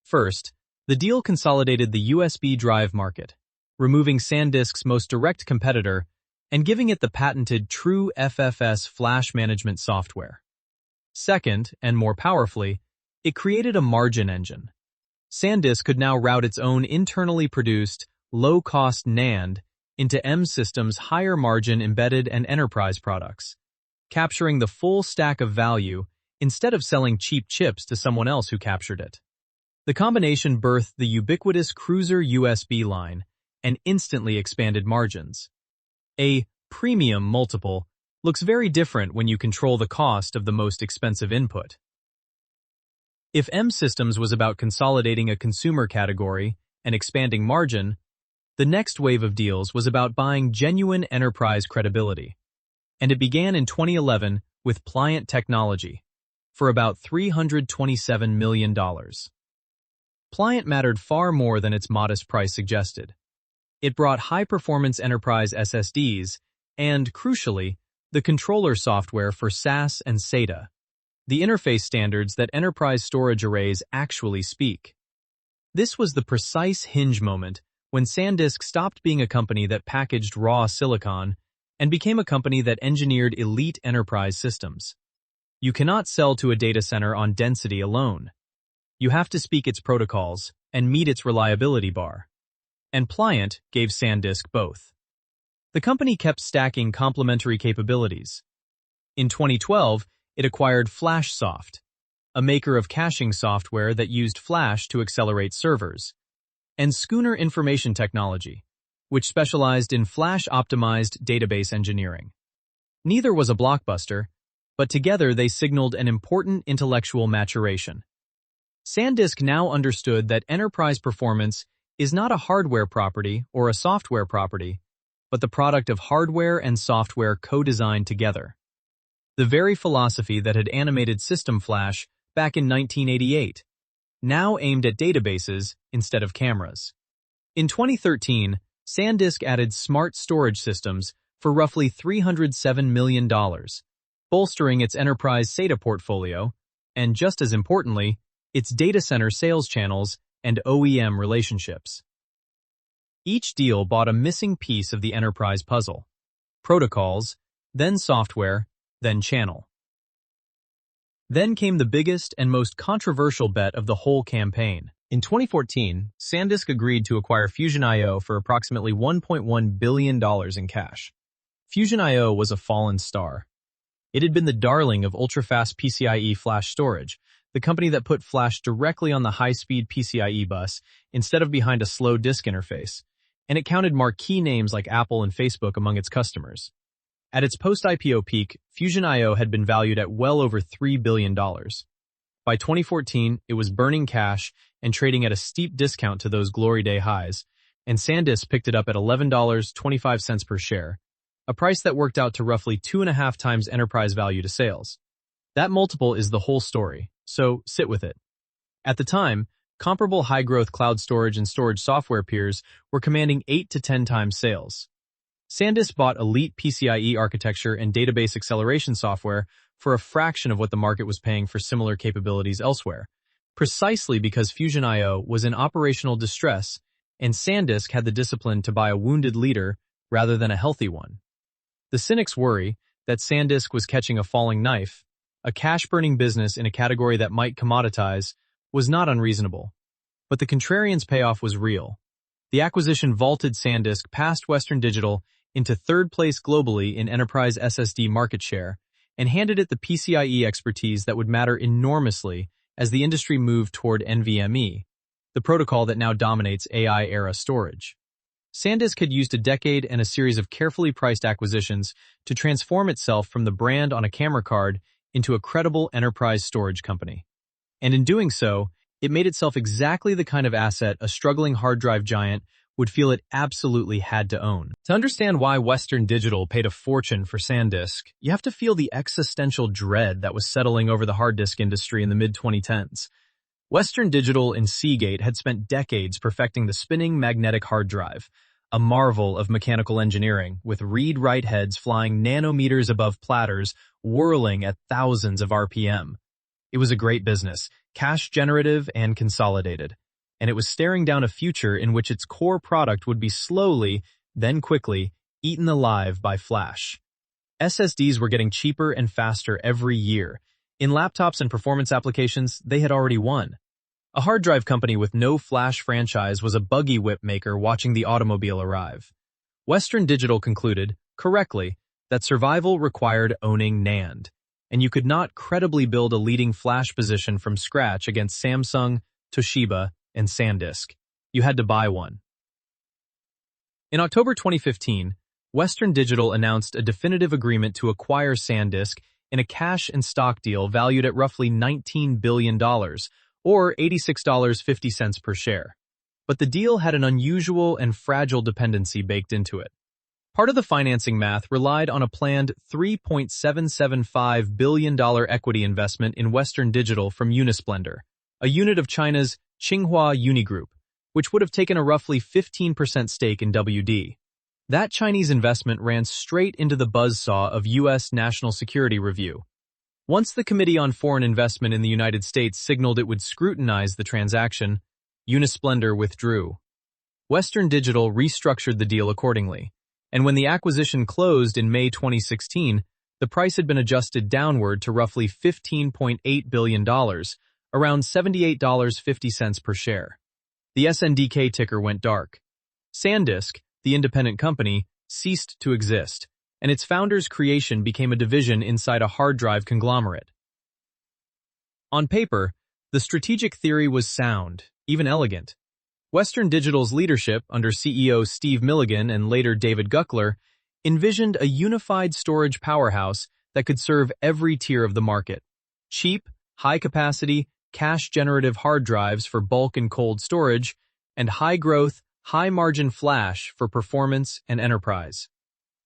First, the deal consolidated the USB drive market, removing SanDisk's most direct competitor and giving it the patented true FFS flash management software. Second, and more powerfully, it created a margin engine. SanDisk could now route its own internally produced, low-cost NAND into M Systems' higher-margin embedded and enterprise products, capturing the full stack of value instead of selling cheap chips to someone else who captured it. The combination birthed the ubiquitous Cruiser USB line and instantly expanded margins. A premium multiple looks very different when you control the cost of the most expensive input. If M Systems was about consolidating a consumer category and expanding margin, the next wave of deals was about buying genuine enterprise credibility. And it began in 2011 with Pliant Technology for about $327 million. Pliant mattered far more than its modest price suggested. It brought high-performance enterprise SSDs and, crucially, the controller software for SAS and SATA, the interface standards that enterprise storage arrays actually speak. This was the precise hinge moment when SanDisk stopped being a company that packaged raw silicon and became a company that engineered elite enterprise systems. You cannot sell to a data center on density alone. You have to speak its protocols and meet its reliability bar. And Pliant gave SanDisk both. The company kept stacking complementary capabilities. In 2012, it acquired FlashSoft, a maker of caching software that used Flash to accelerate servers, and Schooner Information Technology, which specialized in Flash-optimized database engineering. Neither was a blockbuster, but together they signaled an important intellectual maturation. SanDisk now understood that enterprise performance is not a hardware property or a software property, but the product of hardware and software co-designed together. The very philosophy that had animated System Flash back in 1988, now aimed at databases instead of cameras. In 2013, SanDisk added smart storage systems for roughly $307 million, bolstering its enterprise SATA portfolio, and just as importantly, its data center sales channels and OEM relationships. Each deal bought a missing piece of the enterprise puzzle: protocols, then software, then channel. Then came the biggest and most controversial bet of the whole campaign. In 2014, SanDisk agreed to acquire Fusion.io for approximately $1.1 billion in cash. Fusion.io was a fallen star. It had been the darling of ultra-fast PCIe flash storage, the company that put flash directly on the high-speed PCIe bus instead of behind a slow disk interface, and it counted marquee names like Apple and Facebook among its customers. At its post-IPO peak, Fusion.io had been valued at well over $3 billion. By 2014, it was burning cash and trading at a steep discount to those glory day highs, and SanDisk picked it up at $11.25 per share, a price that worked out to roughly 2.5 times enterprise value to sales. That multiple is the whole story, so sit with it. At the time, comparable high-growth cloud storage and storage software peers were commanding 8 to 10 times sales. SanDisk bought elite PCIe architecture and database acceleration software for a fraction of what the market was paying for similar capabilities elsewhere, precisely because Fusion.io was in operational distress and SanDisk had the discipline to buy a wounded leader rather than a healthy one. The cynics worry that SanDisk was catching a falling knife, a cash-burning business in a category that might commoditize, was not unreasonable. But the contrarian's payoff was real. The acquisition vaulted SanDisk past Western Digital into third place globally in enterprise SSD market share and handed it the PCIe expertise that would matter enormously as the industry moved toward NVMe, the protocol that now dominates AI-era storage. SanDisk had used a decade and a series of carefully priced acquisitions to transform itself from the brand on a camera card into a credible enterprise storage company. And in doing so, it made itself exactly the kind of asset a struggling hard drive giant would feel it absolutely had to own. To understand why Western Digital paid a fortune for SanDisk, you have to feel the existential dread that was settling over the hard disk industry in the mid-2010s. Western Digital and Seagate had spent decades perfecting the spinning magnetic hard drive, a marvel of mechanical engineering, with read-write heads flying nanometers above platters, whirling at thousands of RPM. It was a great business, cash generative and consolidated, and it was staring down a future in which its core product would be slowly, then quickly, eaten alive by flash. SSDs were getting cheaper and faster every year. In laptops and performance applications, they had already won. A hard drive company with no flash franchise was a buggy whip maker watching the automobile arrive. Western Digital concluded, correctly, that survival required owning NAND, and you could not credibly build a leading flash position from scratch against Samsung, Toshiba, and SanDisk. You had to buy one. In October 2015, Western Digital announced a definitive agreement to acquire SanDisk in a cash and stock deal valued at roughly $19 billion, or $86.50 per share. But the deal had an unusual and fragile dependency baked into it. Part of the financing math relied on a planned $3.775 billion equity investment in Western Digital from Unisplendor, a unit of China's Tsinghua Unigroup, which would have taken a roughly 15% stake in WD. That Chinese investment ran straight into the buzzsaw of U.S. national security review. Once the Committee on Foreign Investment in the United States signaled it would scrutinize the transaction, Unisplendor withdrew. Western Digital restructured the deal accordingly, and when the acquisition closed in May 2016, the price had been adjusted downward to roughly $15.8 billion, around $78.50 per share. The SNDK ticker went dark. SanDisk, the independent company, ceased to exist, and its founder's creation became a division inside a hard drive conglomerate. On paper, the strategic theory was sound, even elegant. Western Digital's leadership, under CEO Steve Milligan and later David Guckler, envisioned a unified storage powerhouse that could serve every tier of the market. Cheap, high-capacity, cache-generative hard drives for bulk and cold storage, and high-growth, high-margin flash for performance and enterprise.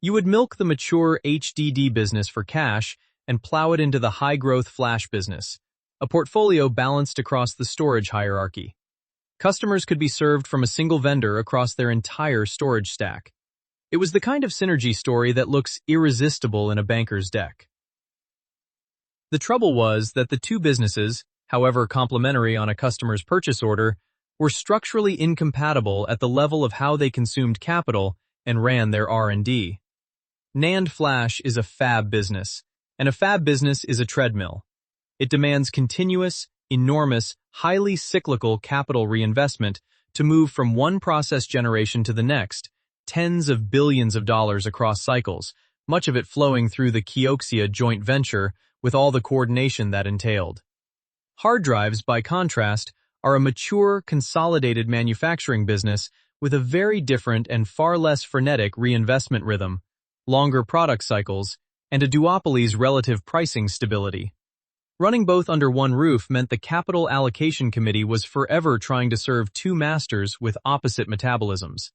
You would milk the mature HDD business for cache and plow it into the high-growth flash business, a portfolio balanced across the storage hierarchy. Customers could be served from a single vendor across their entire storage stack. It was the kind of synergy story that looks irresistible in a banker's deck. The trouble was that the two businesses, however complementary on a customer's purchase order, were structurally incompatible at the level of how they consumed capital and ran their R&D. NAND flash is a fab business, and a fab business is a treadmill. It demands continuous, enormous, highly cyclical capital reinvestment to move from one process generation to the next, tens of billions of dollars across cycles, much of it flowing through the Kioxia joint venture with all the coordination that entailed. Hard drives, by contrast, are a mature, consolidated manufacturing business with a very different and far less frenetic reinvestment rhythm, longer product cycles, and a duopoly's relative pricing stability. Running both under one roof meant the Capital Allocation Committee was forever trying to serve two masters with opposite metabolisms.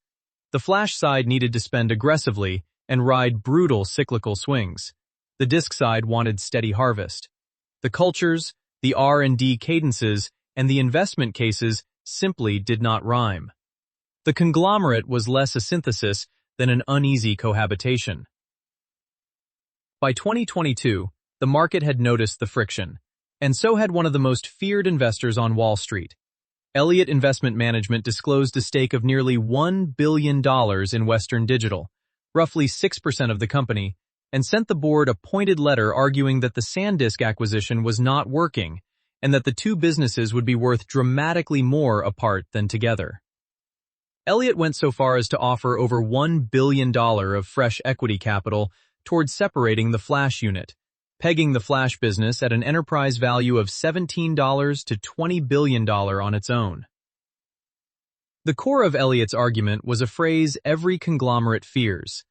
The flash side needed to spend aggressively and ride brutal cyclical swings. The disk side wanted steady harvest. The cultures, the R&D cadences, and the investment cases simply did not rhyme. The conglomerate was less a synthesis than an uneasy cohabitation. By 2022, the market had noticed the friction, and so had one of the most feared investors on Wall Street. Elliott Investment Management disclosed a stake of nearly $1 billion in Western Digital, roughly 6% of the company, and sent the board a pointed letter arguing that the SanDisk acquisition was not working and that the two businesses would be worth dramatically more apart than together. Elliott went so far as to offer over $1 billion of fresh equity capital towards separating the flash unit, pegging the flash business at an enterprise value of $17 to $20 billion on its own. The core of Elliott's argument was a phrase every conglomerate fears: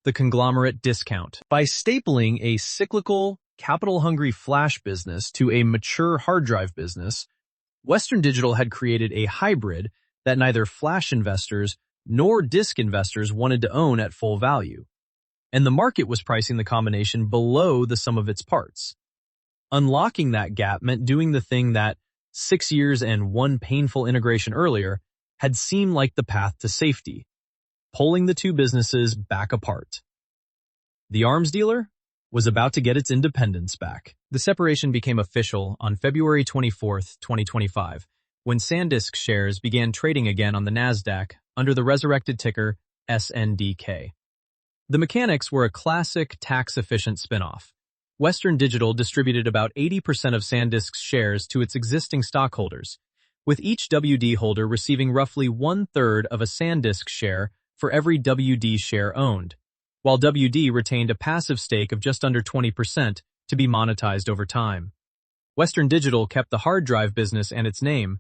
the conglomerate discount. By stapling a cyclical, capital-hungry flash business to a mature hard drive business, Western Digital had created a hybrid that neither flash investors nor disk investors wanted to own at full value, and the market was pricing the combination below the sum of its parts. Unlocking that gap meant doing the thing that, 6 years and one painful integration earlier, had seemed like the path to safety: pulling the two businesses back apart. The arms dealer was about to get its independence back. The separation became official on February 24, 2025, when SanDisk shares began trading again on the Nasdaq under the resurrected ticker SNDK. The mechanics were a classic tax-efficient spinoff. Western Digital distributed about 80% of SanDisk's shares to its existing stockholders, with each WD holder receiving roughly 1/3 of a SanDisk share for every WD share owned, while WD retained a passive stake of just under 20% to be monetized over time. Western Digital kept the hard drive business and its name,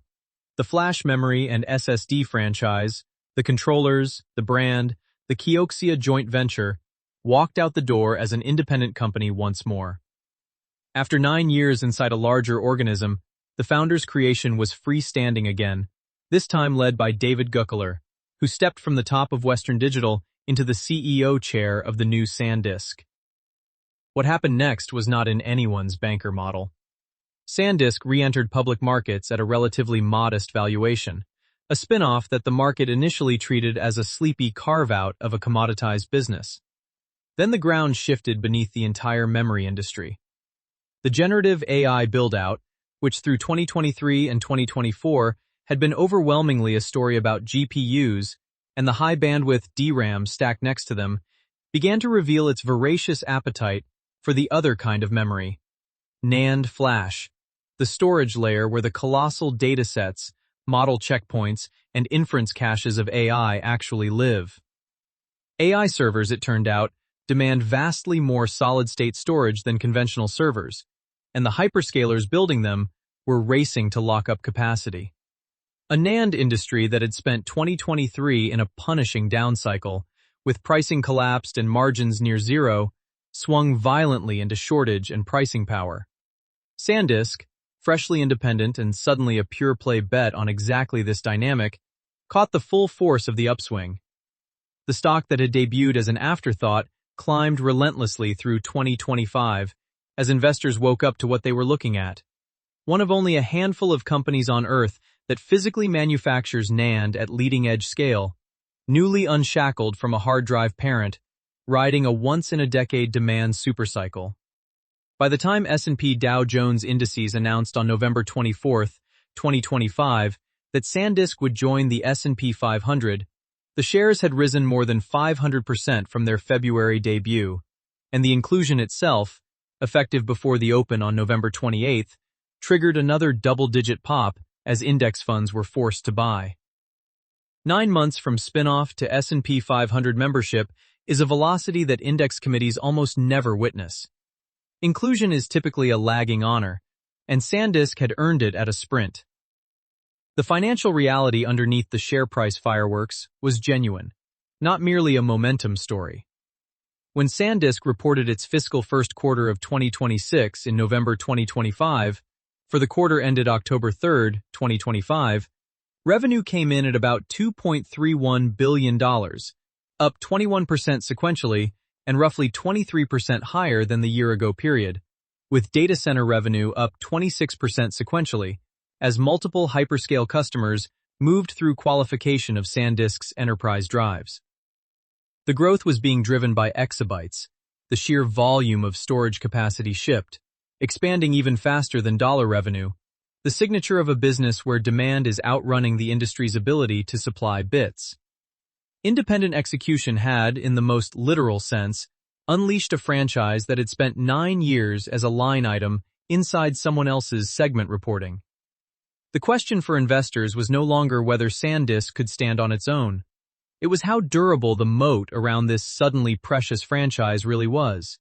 the flash memory and SSD franchise, the controllers, the brand, the Kioxia joint venture, walked out the door as an independent company once more. After 9 years inside a larger organism, the founder's creation was freestanding again, this time led by David Guckler, who stepped from the top of Western Digital into the CEO chair of the new SanDisk. What happened next was not in anyone's banker model. SanDisk re-entered public markets at a relatively modest valuation, a spin-off that the market initially treated as a sleepy carve-out of a commoditized business. Then the ground shifted beneath the entire memory industry. The generative AI build-out, which through 2023 and 2024 had been overwhelmingly a story about GPUs and the high-bandwidth DRAM stacked next to them, began to reveal its voracious appetite for the other kind of memory, NAND flash, the storage layer where the colossal datasets, model checkpoints, and inference caches of AI actually live. AI servers, it turned out, demand vastly more solid-state storage than conventional servers, and the hyperscalers building them were racing to lock up capacity. A NAND industry that had spent 2023 in a punishing down cycle, with pricing collapsed and margins near zero, swung violently into shortage and pricing power. SanDisk, freshly independent and suddenly a pure-play bet on exactly this dynamic, caught the full force of the upswing. The stock that had debuted as an afterthought climbed relentlessly through 2025 as investors woke up to what they were looking at. One of only a handful of companies on Earth that physically manufactures NAND at leading-edge scale, newly unshackled from a hard drive parent, riding a once-in-a-decade demand supercycle. By the time S&P Dow Jones Indices announced on November 24, 2025, that SanDisk would join the S&P 500, the shares had risen more than 500% from their February debut, and the inclusion itself, effective before the open on November 28, triggered another double-digit pop as index funds were forced to buy. 9 months from spin-off to S&P 500 membership is a velocity that index committees almost never witness. Inclusion is typically a lagging honor, and SanDisk had earned it at a sprint. The financial reality underneath the share price fireworks was genuine, not merely a momentum story. When SanDisk reported its fiscal first quarter of 2026 in November 2025, for the quarter ended October 3, 2025, revenue came in at about $2.31 billion, up 21% sequentially and roughly 23% higher than the year-ago period, with data center revenue up 26% sequentially, as multiple hyperscale customers moved through qualification of SanDisk's enterprise drives. The growth was being driven by exabytes, the sheer volume of storage capacity shipped, expanding even faster than dollar revenue, the signature of a business where demand is outrunning the industry's ability to supply bits. Independent execution had, in the most literal sense, unleashed a franchise that had spent 9 years as a line item inside someone else's segment reporting. The question for investors was no longer whether SanDisk could stand on its own. It was how durable the moat around this suddenly precious franchise really was.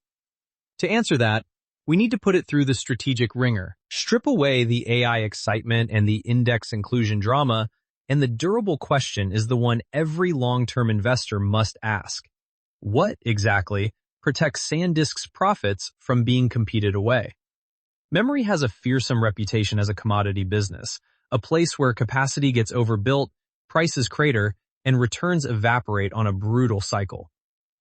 To answer that, we need to put it through the strategic ringer. Strip away the AI excitement and the index inclusion drama, and the durable question is the one every long-term investor must ask. What, exactly, protects SanDisk's profits from being competed away? Memory has a fearsome reputation as a commodity business, a place where capacity gets overbuilt, prices crater, and returns evaporate on a brutal cycle.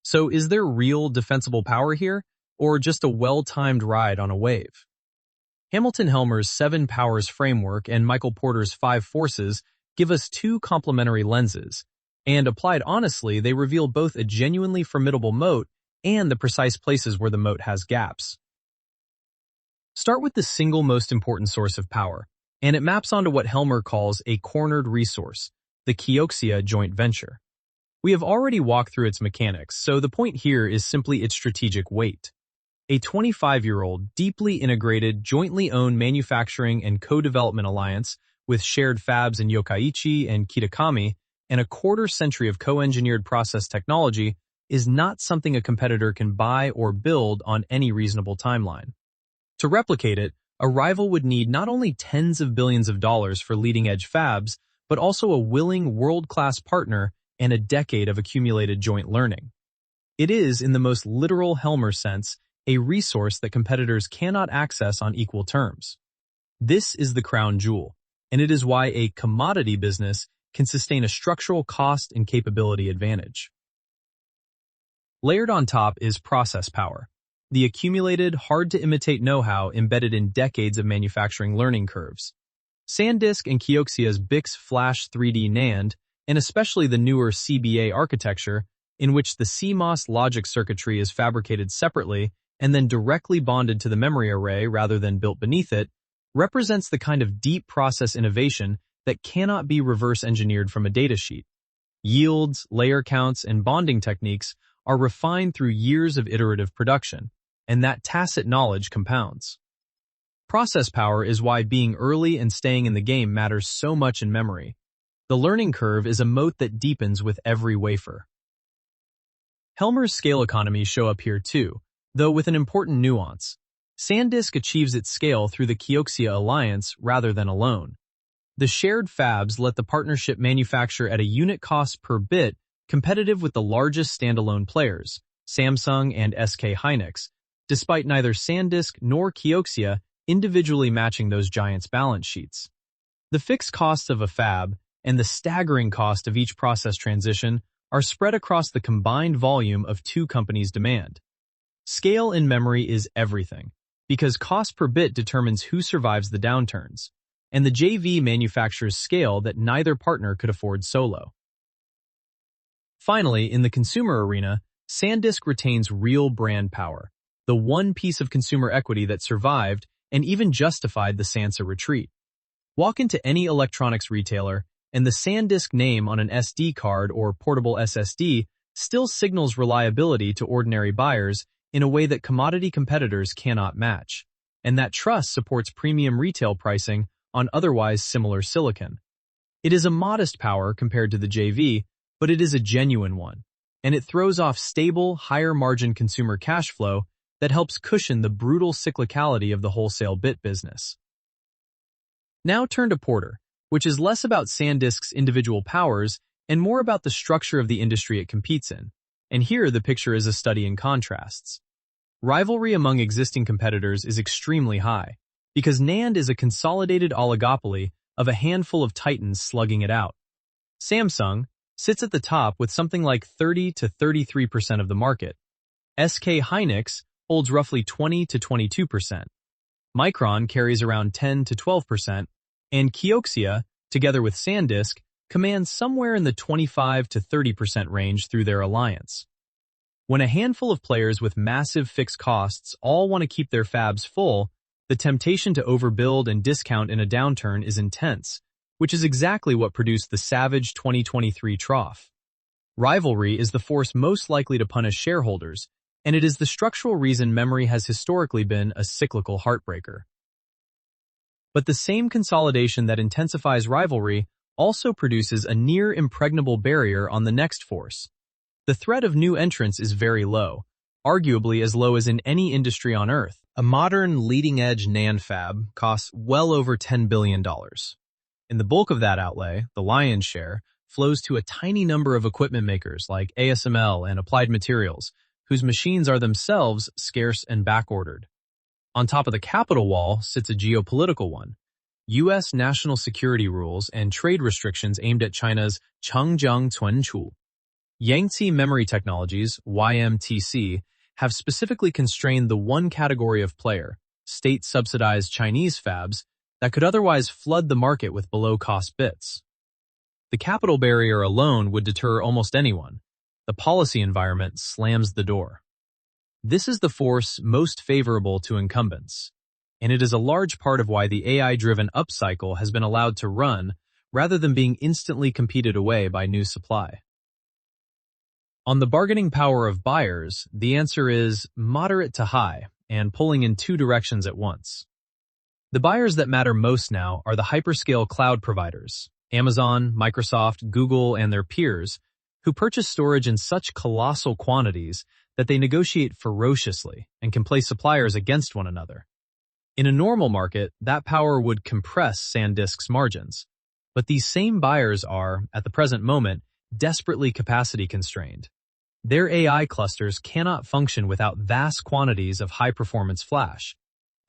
So is there real defensible power here, or just a well-timed ride on a wave? Hamilton Helmer's 7 Powers framework and Michael Porter's 5 Forces give us 2 complementary lenses, and applied honestly, they reveal both a genuinely formidable moat and the precise places where the moat has gaps. Start with the single most important source of power, and it maps onto what Helmer calls a cornered resource, the Kioxia joint venture. We have already walked through its mechanics, so the point here is simply its strategic weight. A 25-year-old, deeply integrated, jointly owned manufacturing and co-development alliance with shared fabs in Yokkaichi and Kitakami, and a quarter-century of co-engineered process technology is not something a competitor can buy or build on any reasonable timeline. To replicate it, a rival would need not only tens of billions of dollars for leading-edge fabs, but also a willing world-class partner and a decade of accumulated joint learning. It is, in the most literal Helmer sense, a resource that competitors cannot access on equal terms. This is the crown jewel, and it is why a commodity business can sustain a structural cost and capability advantage. Layered on top is process power, the accumulated, hard-to-imitate know-how embedded in decades of manufacturing learning curves. SanDisk and Kioxia's BiCS Flash 3D NAND, and especially the newer CBA architecture, in which the CMOS logic circuitry is fabricated separately and then directly bonded to the memory array rather than built beneath it, represents the kind of deep process innovation that cannot be reverse engineered from a datasheet. Yields, layer counts, and bonding techniques are refined through years of iterative production, and that tacit knowledge compounds. Process power is why being early and staying in the game matters so much in memory. The learning curve is a moat that deepens with every wafer. Helmer's scale economies show up here too, though with an important nuance. SanDisk achieves its scale through the Kioxia alliance rather than alone. The shared fabs let the partnership manufacture at a unit cost per bit competitive with the largest standalone players, Samsung and SK Hynix, despite neither SanDisk nor Kioxia individually matching those giants' balance sheets. The fixed costs of a fab and the staggering cost of each process transition are spread across the combined volume of two companies' demand. Scale in memory is everything, because cost per bit determines who survives the downturns, and the JV manufactures scale that neither partner could afford solo. Finally, in the consumer arena, SanDisk retains real brand power, the one piece of consumer equity that survived and even justified the Sansa retreat. Walk into any electronics retailer, and the SanDisk name on an SD card or portable SSD still signals reliability to ordinary buyers in a way that commodity competitors cannot match, and that trust supports premium retail pricing on otherwise similar silicon. It is a modest power compared to the JV, but it is a genuine one, and it throws off stable, higher-margin consumer cash flow that helps cushion the brutal cyclicality of the wholesale bit business. Now turn to Porter, which is less about SanDisk's individual powers and more about the structure of the industry it competes in. And here the picture is a study in contrasts. Rivalry among existing competitors is extremely high, because NAND is a consolidated oligopoly of a handful of titans slugging it out. Samsung sits at the top with something like 30 to 33% of the market. SK Hynix holds roughly 20 to 22%. Micron carries around 10 to 12%, and Kioxia, together with SanDisk, commands somewhere in the 25 to 30% range through their alliance. When a handful of players with massive fixed costs all want to keep their fabs full, the temptation to overbuild and discount in a downturn is intense, which is exactly what produced the savage 2023 trough. Rivalry is the force most likely to punish shareholders, and it is the structural reason memory has historically been a cyclical heartbreaker. But the same consolidation that intensifies rivalry also produces a near impregnable barrier on the next force. The threat of new entrants is very low, arguably as low as in any industry on Earth. A modern leading-edge NAND fab costs well over $10 billion. And the bulk of that outlay, the lion's share, flows to a tiny number of equipment makers like ASML and Applied Materials, whose machines are themselves scarce and backordered. On top of the capital wall sits a geopolitical one. U.S. national security rules and trade restrictions aimed at China's Changjiang Cunchu. Yangtze Memory Technologies, YMTC, have specifically constrained the one category of player, state-subsidized Chinese fabs, that could otherwise flood the market with below-cost bits. The capital barrier alone would deter almost anyone. The policy environment slams the door. This is the force most favorable to incumbents, and it is a large part of why the AI-driven upcycle has been allowed to run rather than being instantly competed away by new supply. On the bargaining power of buyers, the answer is moderate to high and pulling in two directions at once. The buyers that matter most now are the hyperscale cloud providers, Amazon, Microsoft, Google, and their peers, who purchase storage in such colossal quantities that they negotiate ferociously and can play suppliers against one another. In a normal market, that power would compress SanDisk's margins. But these same buyers are, at the present moment, desperately capacity constrained. Their AI clusters cannot function without vast quantities of high-performance flash,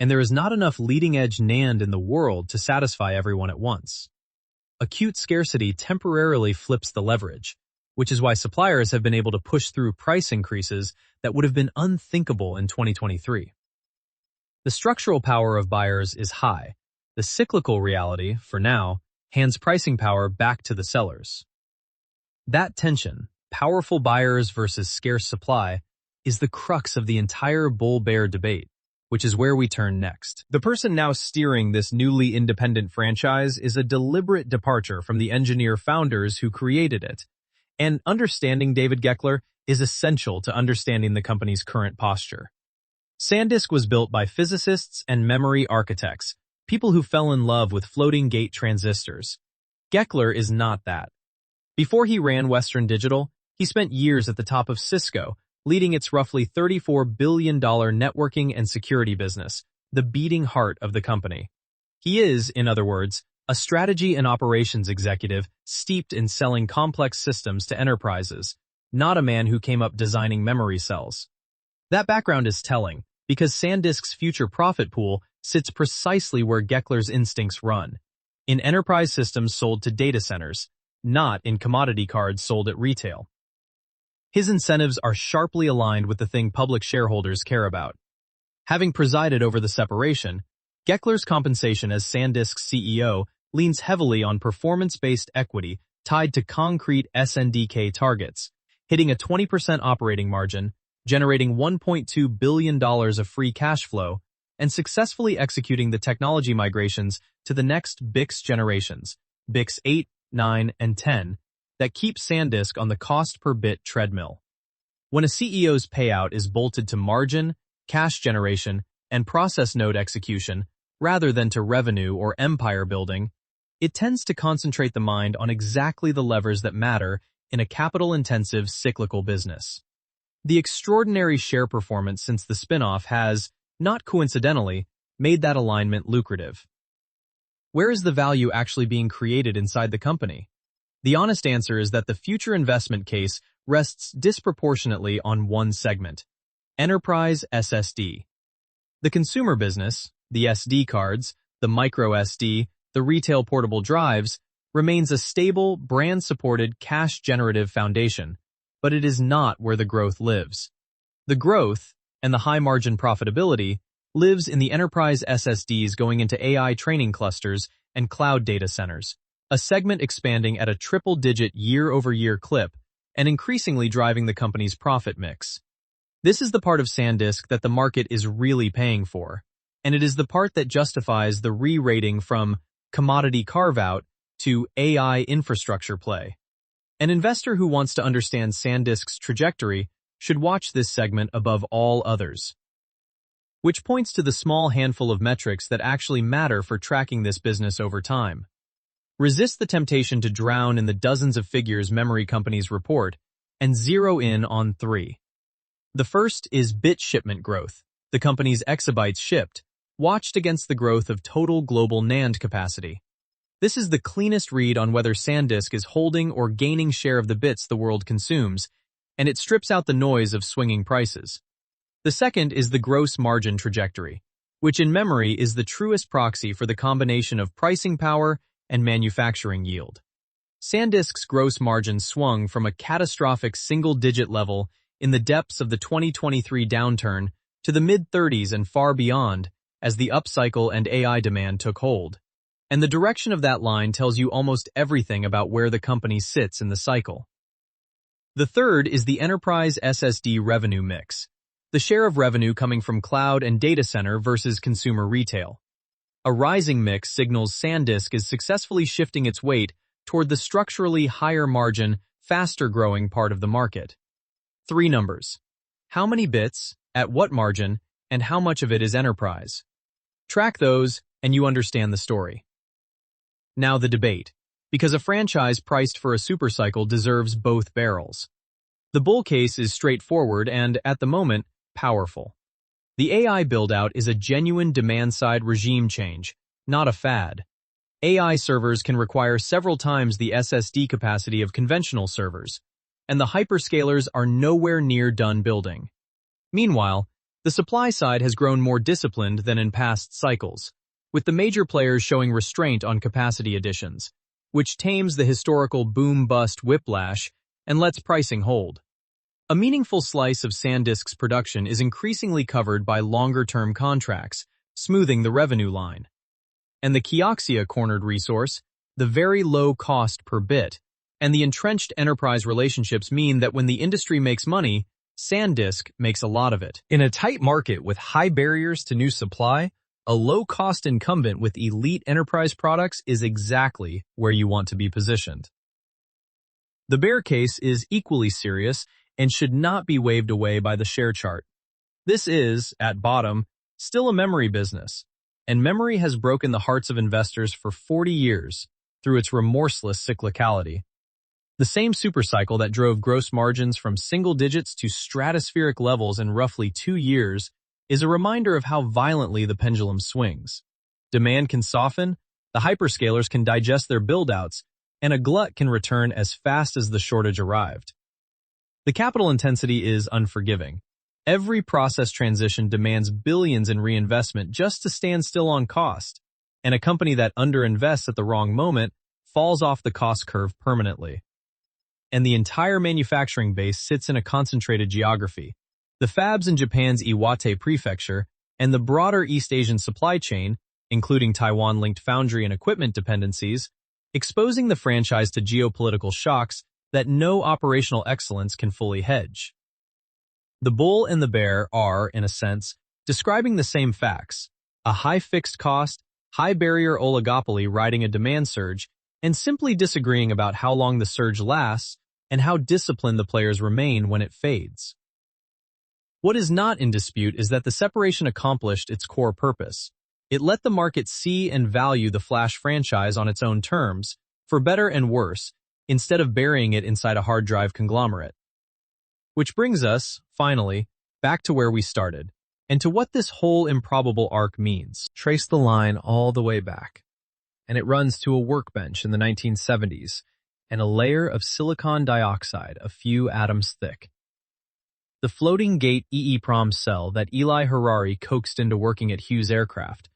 and there is not enough leading-edge NAND in the world to satisfy everyone at once. Acute scarcity temporarily flips the leverage, which is why suppliers have been able to push through price increases that would have been unthinkable in 2023. The structural power of buyers is high. The cyclical reality, for now, hands pricing power back to the sellers. That tension, powerful buyers versus scarce supply, is the crux of the entire bull-bear debate, which is where we turn next. The person now steering this newly independent franchise is a deliberate departure from the engineer founders who created it, and understanding David Goeckeler is essential to understanding the company's current posture. SanDisk was built by physicists and memory architects, people who fell in love with floating gate transistors. Goeckeler is not that. Before he ran Western Digital, he spent years at the top of Cisco, leading its roughly $34 billion networking and security business, the beating heart of the company. He is, in other words, a strategy and operations executive steeped in selling complex systems to enterprises, not a man who came up designing memory cells. That background is telling, because SanDisk's future profit pool sits precisely where Goeckler's instincts run, in enterprise systems sold to data centers, not in commodity cards sold at retail. His incentives are sharply aligned with the thing public shareholders care about. Having presided over the separation, Goeckler's compensation as SanDisk's CEO leans heavily on performance-based equity tied to concrete SNDK targets, hitting a 20% operating margin, generating $1.2 billion of free cash flow, and successfully executing the technology migrations to the next BiCS generations, BiCS 8, 9, and 10, that keep SanDisk on the cost-per-bit treadmill. When a CEO's payout is bolted to margin, cash generation, and process node execution, rather than to revenue or empire building, it tends to concentrate the mind on exactly the levers that matter in a capital-intensive cyclical business. The extraordinary share performance since the spin-off has, not coincidentally, made that alignment lucrative. Where is the value actually being created inside the company? The honest answer is that the future investment case rests disproportionately on one segment: enterprise SSD. The consumer business, the SD cards, the micro SD, the retail portable drives, remains a stable, brand-supported, cash-generative foundation, but it is not where the growth lives. The growth, and the high-margin profitability, lives in the enterprise SSDs going into AI training clusters and cloud data centers, a segment expanding at a triple-digit year-over-year clip and increasingly driving the company's profit mix. This is the part of SanDisk that the market is really paying for, and it is the part that justifies the re-rating from commodity carve-out to AI infrastructure play. An investor who wants to understand SanDisk's trajectory should watch this segment above all others. Which points to the small handful of metrics that actually matter for tracking this business over time. Resist the temptation to drown in the dozens of figures memory companies report and zero in on three. The first is bit shipment growth, the company's exabytes shipped, watched against the growth of total global NAND capacity. This is the cleanest read on whether SanDisk is holding or gaining share of the bits the world consumes, and it strips out the noise of swinging prices. The second is the gross margin trajectory, which in memory is the truest proxy for the combination of pricing power and manufacturing yield. SanDisk's gross margin swung from a catastrophic single-digit level in the depths of the 2023 downturn to the mid-30s and far beyond as the upcycle and AI demand took hold. And the direction of that line tells you almost everything about where the company sits in the cycle. The third is the enterprise SSD revenue mix, the share of revenue coming from cloud and data center versus consumer retail. A rising mix signals SanDisk is successfully shifting its weight toward the structurally higher margin, faster growing part of the market. Three numbers: how many bits, at what margin, and how much of it is enterprise. Track those, and you understand the story. Now the debate. because a franchise priced for a supercycle deserves both barrels. The bull case is straightforward and, at the moment, powerful. The AI build-out is a genuine demand-side regime change, not a fad. AI servers can require several times the SSD capacity of conventional servers, and the hyperscalers are nowhere near done building. Meanwhile, the supply side has grown more disciplined than in past cycles, with the major players showing restraint on capacity additions, which tames the historical boom-bust whiplash and lets pricing hold. A meaningful slice of SanDisk's production is increasingly covered by longer-term contracts, smoothing the revenue line. And the Kioxia cornered resource, the very low cost per bit, and the entrenched enterprise relationships mean that when the industry makes money, SanDisk makes a lot of it. In a tight market with high barriers to new supply, a low-cost incumbent with elite enterprise products is exactly where you want to be positioned. The bear case is equally serious and should not be waved away by the share chart. This is, at bottom, still a memory business, and memory has broken the hearts of investors for 40 years through its remorseless cyclicality. The same supercycle that drove gross margins from single digits to stratospheric levels in roughly 2 years is a reminder of how violently the pendulum swings. Demand can soften, the hyperscalers can digest their build-outs, and a glut can return as fast as the shortage arrived. The capital intensity is unforgiving. Every process transition demands billions in reinvestment just to stand still on cost, and a company that underinvests at the wrong moment falls off the cost curve permanently. And the entire manufacturing base sits in a concentrated geography. The fabs in Japan's Iwate prefecture and the broader East Asian supply chain, including Taiwan-linked foundry and equipment dependencies, exposing the franchise to geopolitical shocks that no operational excellence can fully hedge. The bull and the bear are, in a sense, describing the same facts: a high fixed cost, high barrier oligopoly riding a demand surge, and simply disagreeing about how long the surge lasts and how disciplined the players remain when it fades. What is not in dispute is that the separation accomplished its core purpose. It let the market see and value the Flash franchise on its own terms, for better and worse, instead of burying it inside a hard drive conglomerate. Which brings us, finally, back to where we started, and to what this whole improbable arc means. Trace the line all the way back, and it runs to a workbench in the 1970s, and a layer of silicon dioxide a few atoms thick. The floating gate EEPROM cell that Eli Harari coaxed into working at Hughes Aircraft,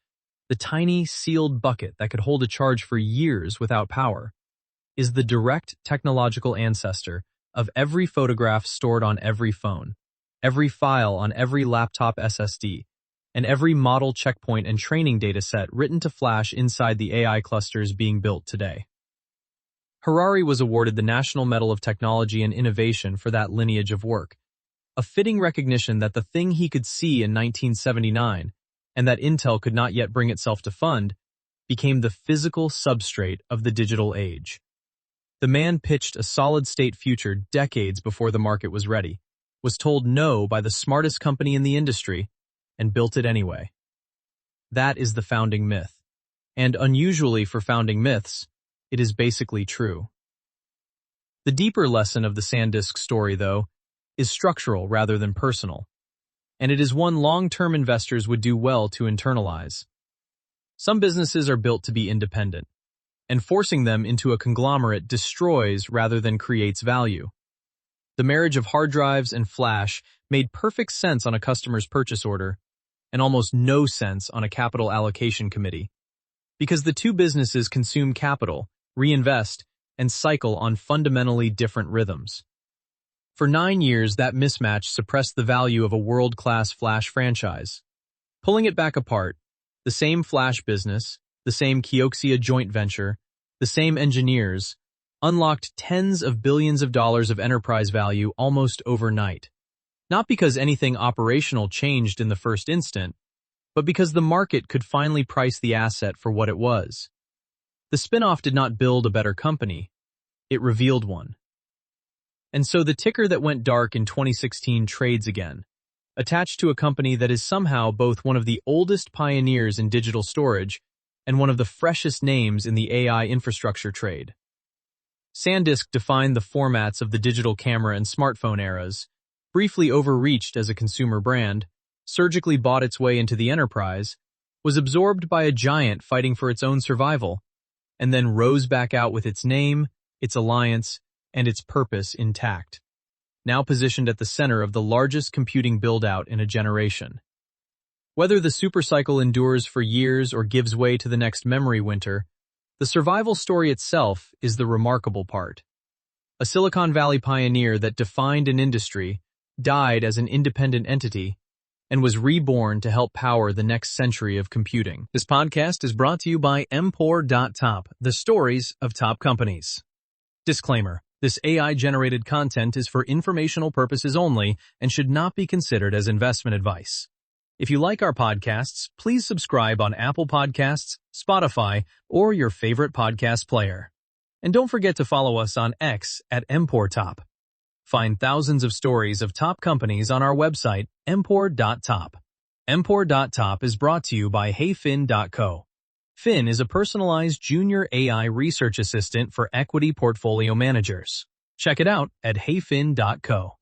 the tiny, sealed bucket that could hold a charge for years without power, is the direct technological ancestor of every photograph stored on every phone, every file on every laptop SSD, and every model checkpoint and training dataset written to Flash inside the AI clusters being built today. Harari was awarded the National Medal of Technology and Innovation for that lineage of work, a fitting recognition that the thing he could see in 1979, and that Intel could not yet bring itself to fund, became the physical substrate of the digital age. The man pitched a solid-state future decades before the market was ready, was told no by the smartest company in the industry, and built it anyway. That is the founding myth. And unusually for founding myths, it is basically true. The deeper lesson of the SanDisk story, though, is structural rather than personal, and it is one long-term investors would do well to internalize. Some businesses are built to be independent, and forcing them into a conglomerate destroys rather than creates value. The marriage of hard drives and flash made perfect sense on a customer's purchase order, and almost no sense on a capital allocation committee, because the two businesses consume capital, reinvest, and cycle on fundamentally different rhythms. For 9 years, that mismatch suppressed the value of a world-class Flash franchise. Pulling it back apart, the same Flash business, the same Kioxia joint venture, the same engineers, unlocked tens of billions of dollars of enterprise value almost overnight. Not because anything operational changed in the first instant, but because the market could finally price the asset for what it was. The spin-off did not build a better company, it revealed one. And so the ticker that went dark in 2016 trades again, attached to a company that is somehow both one of the oldest pioneers in digital storage and one of the freshest names in the AI infrastructure trade. SanDisk defined the formats of the digital camera and smartphone eras, briefly overreached as a consumer brand, surgically bought its way into the enterprise, was absorbed by a giant fighting for its own survival, and then rose back out with its name, its alliance, and its purpose intact, now positioned at the center of the largest computing build-out in a generation. Whether the supercycle endures for years or gives way to the next memory winter, the survival story itself is the remarkable part. A Silicon Valley pioneer that defined an industry, died as an independent entity, and was reborn to help power the next century of computing. This podcast is brought to you by Top, the stories of top companies. Disclaimer: this AI-generated content is for informational purposes only and should not be considered as investment advice. If you like our podcasts, please subscribe on Apple Podcasts, Spotify, or your favorite podcast player. And don't forget to follow us on X at Top. Find thousands of stories of top companies on our website, Top. Top is brought to you by HeyFin.co. Fin is a personalized junior AI research assistant for equity portfolio managers. Check it out at HeyFin.co.